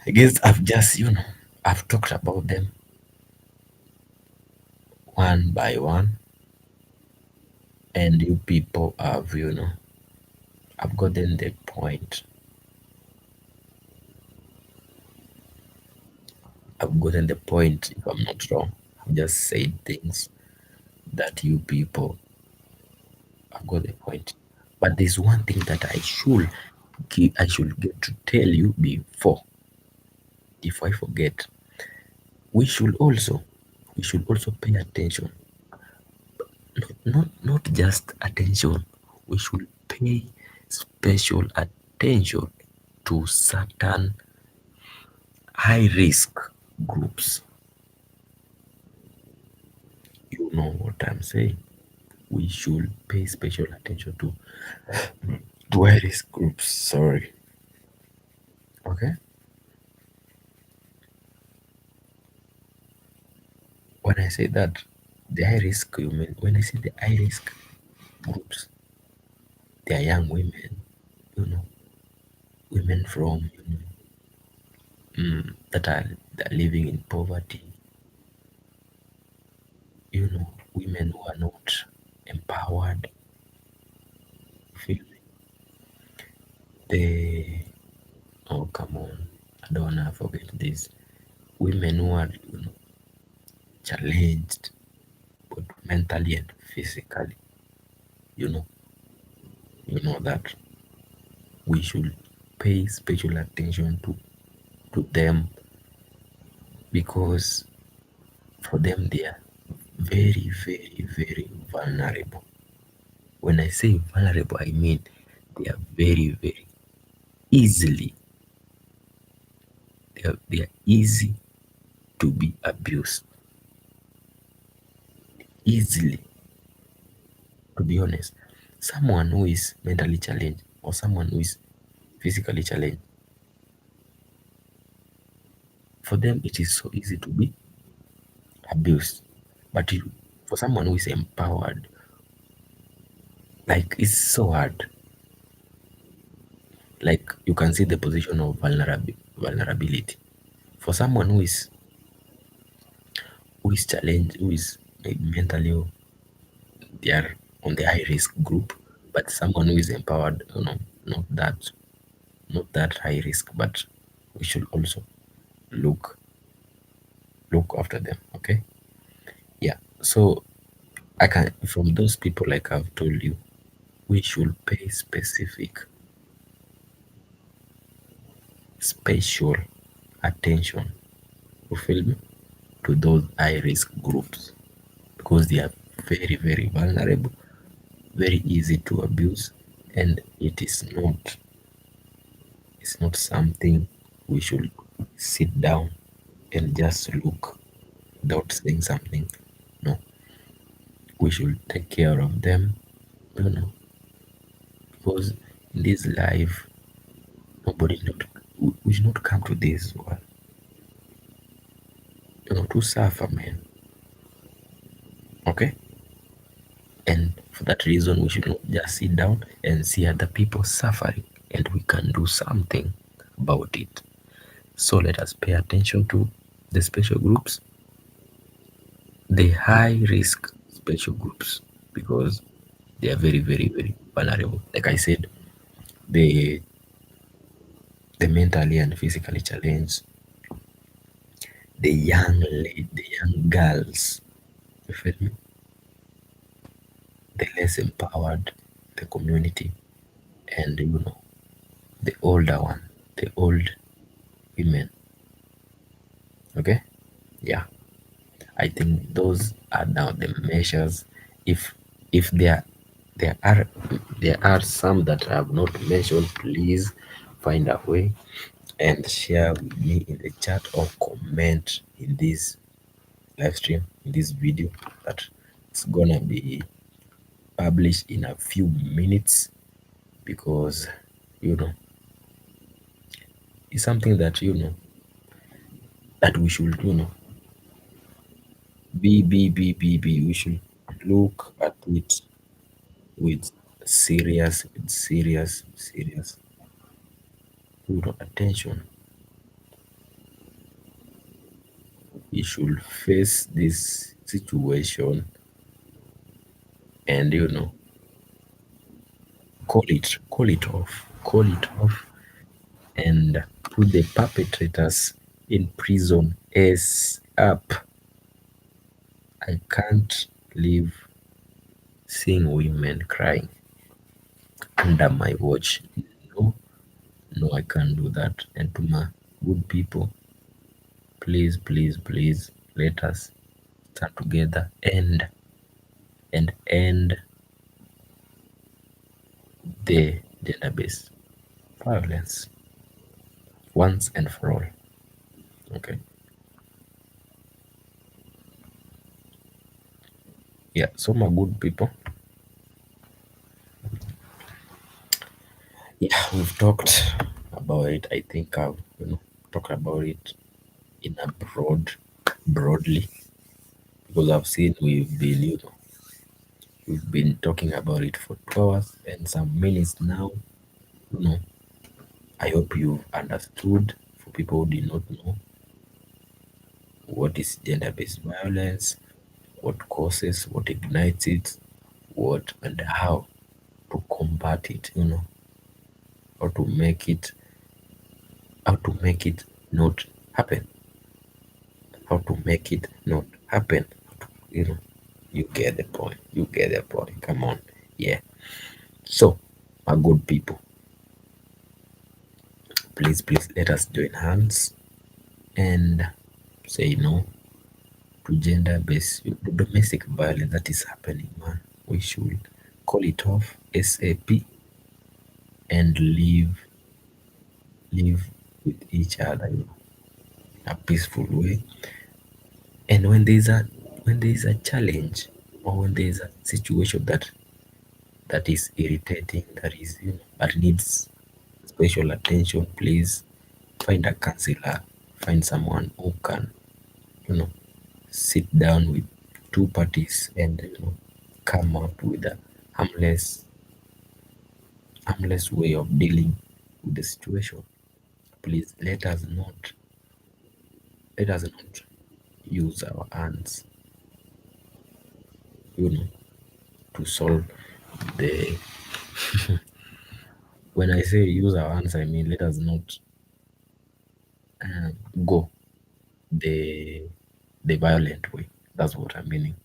I guess I've just I've talked about them one by one, and you people have I've gotten the point. I've gotten the point, if I'm not wrong. I've just said things that you people have got the point. But there's one thing that I should get to tell you before, if I forget. We should also pay attention. Not just attention. We should pay special attention to certain high risk groups. You know what I'm saying? We should pay special attention to high risk groups. Sorry. Okay? When I say that, the high risk, you mean, when I say the high risk groups, they are young women, you know, women from, that are living in poverty, women who are not empowered. Feel me? They, oh, come on, I don't wanna forget this. Women who are, challenged, both mentally and physically, you know, that we should pay special attention to them, because for them they are very, very, very vulnerable. When I say vulnerable, I mean they are very, very easily, they are easy to be abused. Easily, to be honest. Someone who is mentally challenged or someone who is physically challenged, for them it is so easy to be abused. But for someone who is empowered, like, it's so hard. Like, you can see the position of vulnerability. For someone who is challenged, who is maybe mentally, they are on the high risk group, but someone who is empowered, not that not that high risk, but we should also look after them. Okay. Yeah. So I can, from those people, like I've told you, we should pay special attention, you feel me, to those high risk groups, because they are very, very vulnerable, very easy to abuse, and it's not something we should sit down and just look without saying something. No, we should take care of them, you know, because in this life, nobody not we should not come to this world, to suffer, man. Okay, and for that reason, we should not just sit down and see other people suffering, and we can do something about it. So let us pay attention to the special groups, the high risk special groups, because they are very, very, very vulnerable. Like I said, the mentally and physically challenged, the young girls, you feel me? The less empowered, the community, and the older one, the old women. Okay, yeah. I think those are now the measures. If there are there are some that I have not mentioned, please find a way and share with me in the chat or comment in this live stream, in this video that it's gonna be published in a few minutes, because you know it's something that that we should we should look at it with serious attention. We should face this situation and call it off, and put the perpetrators in prison as up. I can't live seeing women crying under my watch. No, no, I can't do that. And to my good people, please, please, please, let us stand together and end the gender-based violence once and for all. Okay. Yeah. So my good people, yeah, we've talked about it. I think I've talked about it in a broadly, because I've seen we've been talking about it for 2 hours and some minutes now. You know, I hope you understood. For people who did not know what is gender-based violence, what causes, what ignites it, what and to combat it, how to make it how to make it not happen, how to make it not happen. You know, you get the point. You get the point. Come on. Yeah. So, my good people, please, please let us join hands and say no to gender-based domestic violence that is happening, man. We should call it off ASAP and live with each other in a peaceful way. And when there is a challenge, or when there is a situation that is irritating, that is that needs special attention, please find a counselor, find someone who can you know sit down with two parties and come up with a harmless harmless way of dealing with the situation. Please let us not use our hands, you know, to solve the. When I say use our hands, I mean let us not go the violent way. That's what I'm meaning.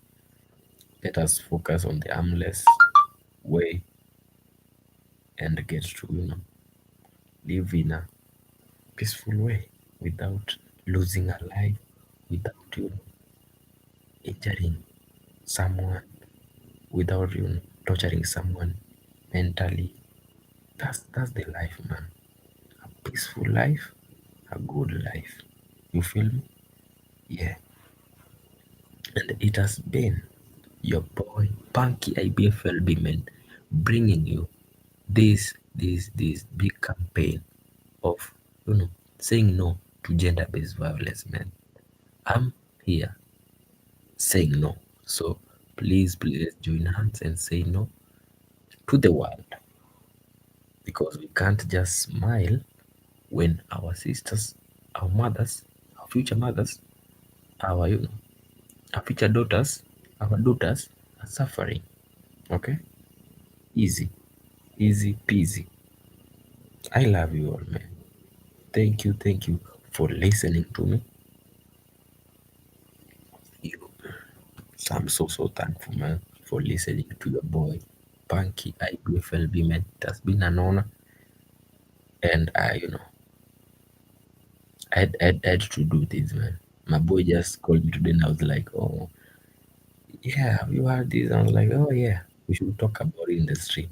Let us focus on the harmless way and get to live in a peaceful way without losing a life, without injuring someone, without torturing someone mentally. That's the life, man. A peaceful life, a good life. You feel me? Yeah. And it has been your boy Punky IBFLB, man, bringing you this big campaign of saying no to gender-based violence, man. I'm here saying no. So please, please join hands and say no to the world, because we can't just smile when our sisters, our mothers, our future mothers, our our future daughters, our daughters are suffering. Okay, easy, easy peasy. I love you all, man. Thank you for listening to me. I'm so thankful, man, for listening to your boy, Punky IBFLB, man. It has been an honor, and I had to do this, man. My boy just called me today, and I was like, "Oh, yeah, have you heard this?" I was like, "Oh, yeah, we should talk about it in the stream."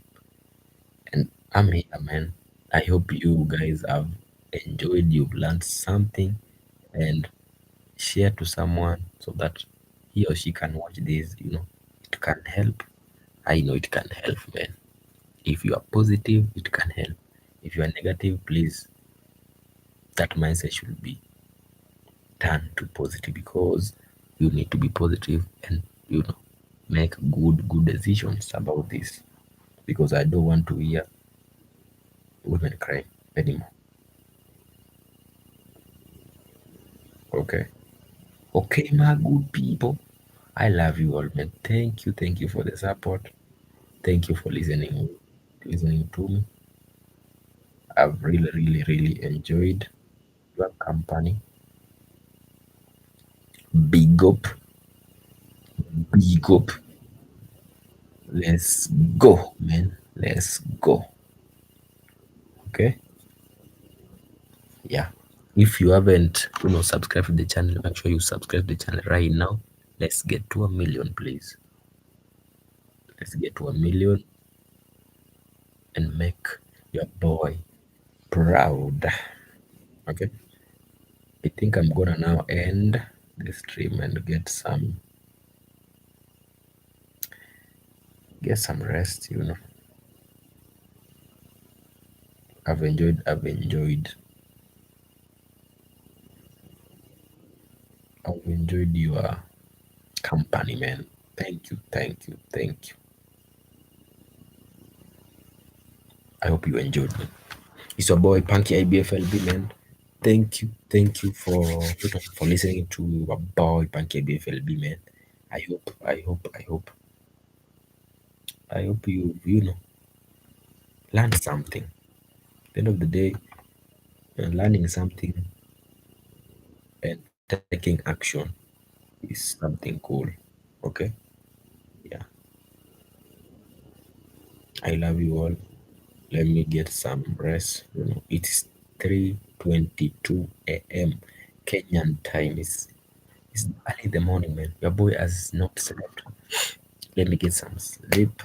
And I'm here, man. I hope you guys have enjoyed, you've learned something, and share to someone so that he or she can watch this. It can help. I know it can help, man. If you are positive, it can help. If you are negative, please, that mindset should be turned to positive, because you need to be positive and make good decisions about this, because I don't want to hear women crying anymore. Okay. Okay, my good people. I love you all, man. Thank you for the support. Thank you for listening to me. I've really enjoyed your company. Big up, big up. Let's go, man. Let's go. Okay? Yeah. If you haven't, subscribed to the channel, make sure you subscribe to the channel right now. Let's get to a million, please. Let's get to a million and make your boy proud. Okay? I think I'm gonna now end the stream and get some rest. I've enjoyed your company, man. Thank you. I hope you enjoyed, man. It's your boy Punky IBFLB, man. Thank you for listening to our boy Punky IBFLB, man. I hope you learned something. At the end of the day, learning something and taking action is something cool. Okay? Yeah. I love you all. Let me get some rest. It's 3:22 a.m. Kenyan time. It's early in the morning, man. Your boy has not slept. Let me get some sleep.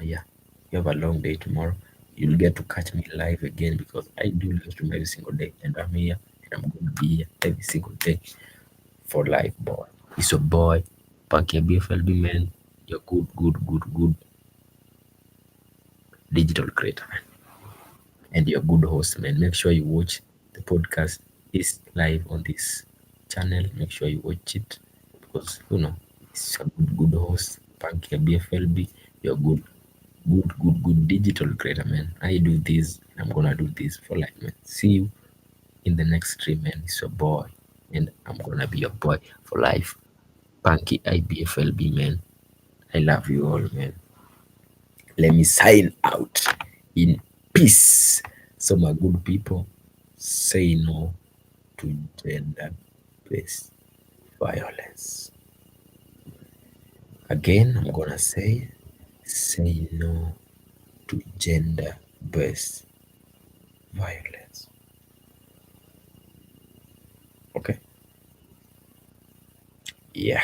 Yeah. You have a long day tomorrow. You'll get to catch me live again, because I do live stream every single day, and I'm here, and I'm going to be here every single day for life, boy. It's your boy, Punky BFLB, man. Your good digital creator, man. And your good host, man. Make sure you watch the podcast. Is live on this channel. Make sure you watch it, because it's a good host, Punky BFLB. You're good digital creator, man. I do this. I'm gonna do this for life, man. See you in the next stream, man. It's your boy, and I'm gonna be your boy for life. Punky IBFLB, man. I love you all, man. Let me sign out in peace. So, my good people, say no to gender based violence. Again, I'm gonna say no to gender based violence. Okay? Yeah,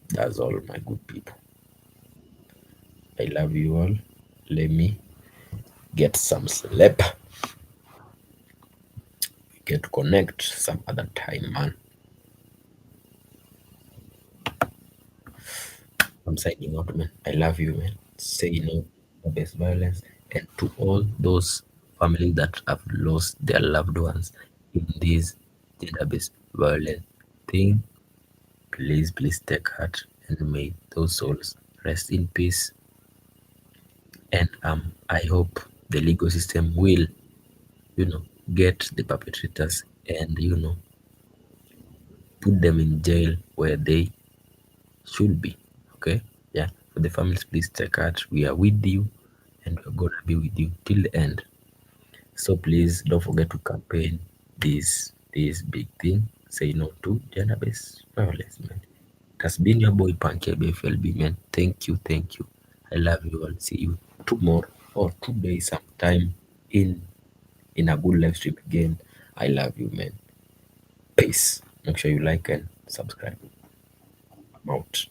that's all, my good people. I love you all. Let me get some sleep. We get to connect some other time, man. I'm signing out, man. I love you, man. Say no to best violence, and to all those families that have lost their loved ones in this gender-based violence thing. Please take heart, and may those souls rest in peace. And I hope the legal system will, get the perpetrators and put them in jail where they should be. Okay? Yeah. For the families, please take heart. We are with you, and we're gonna be with you till the end. So please don't forget to campaign this big thing. Say no to gender-based violence, man. It has been your boy Punky BFLB, man. Thank you, thank you. I love you all. See you tomorrow or today sometime in a good live stream again. I love you, man. Peace. Make sure you like and subscribe. I'm out.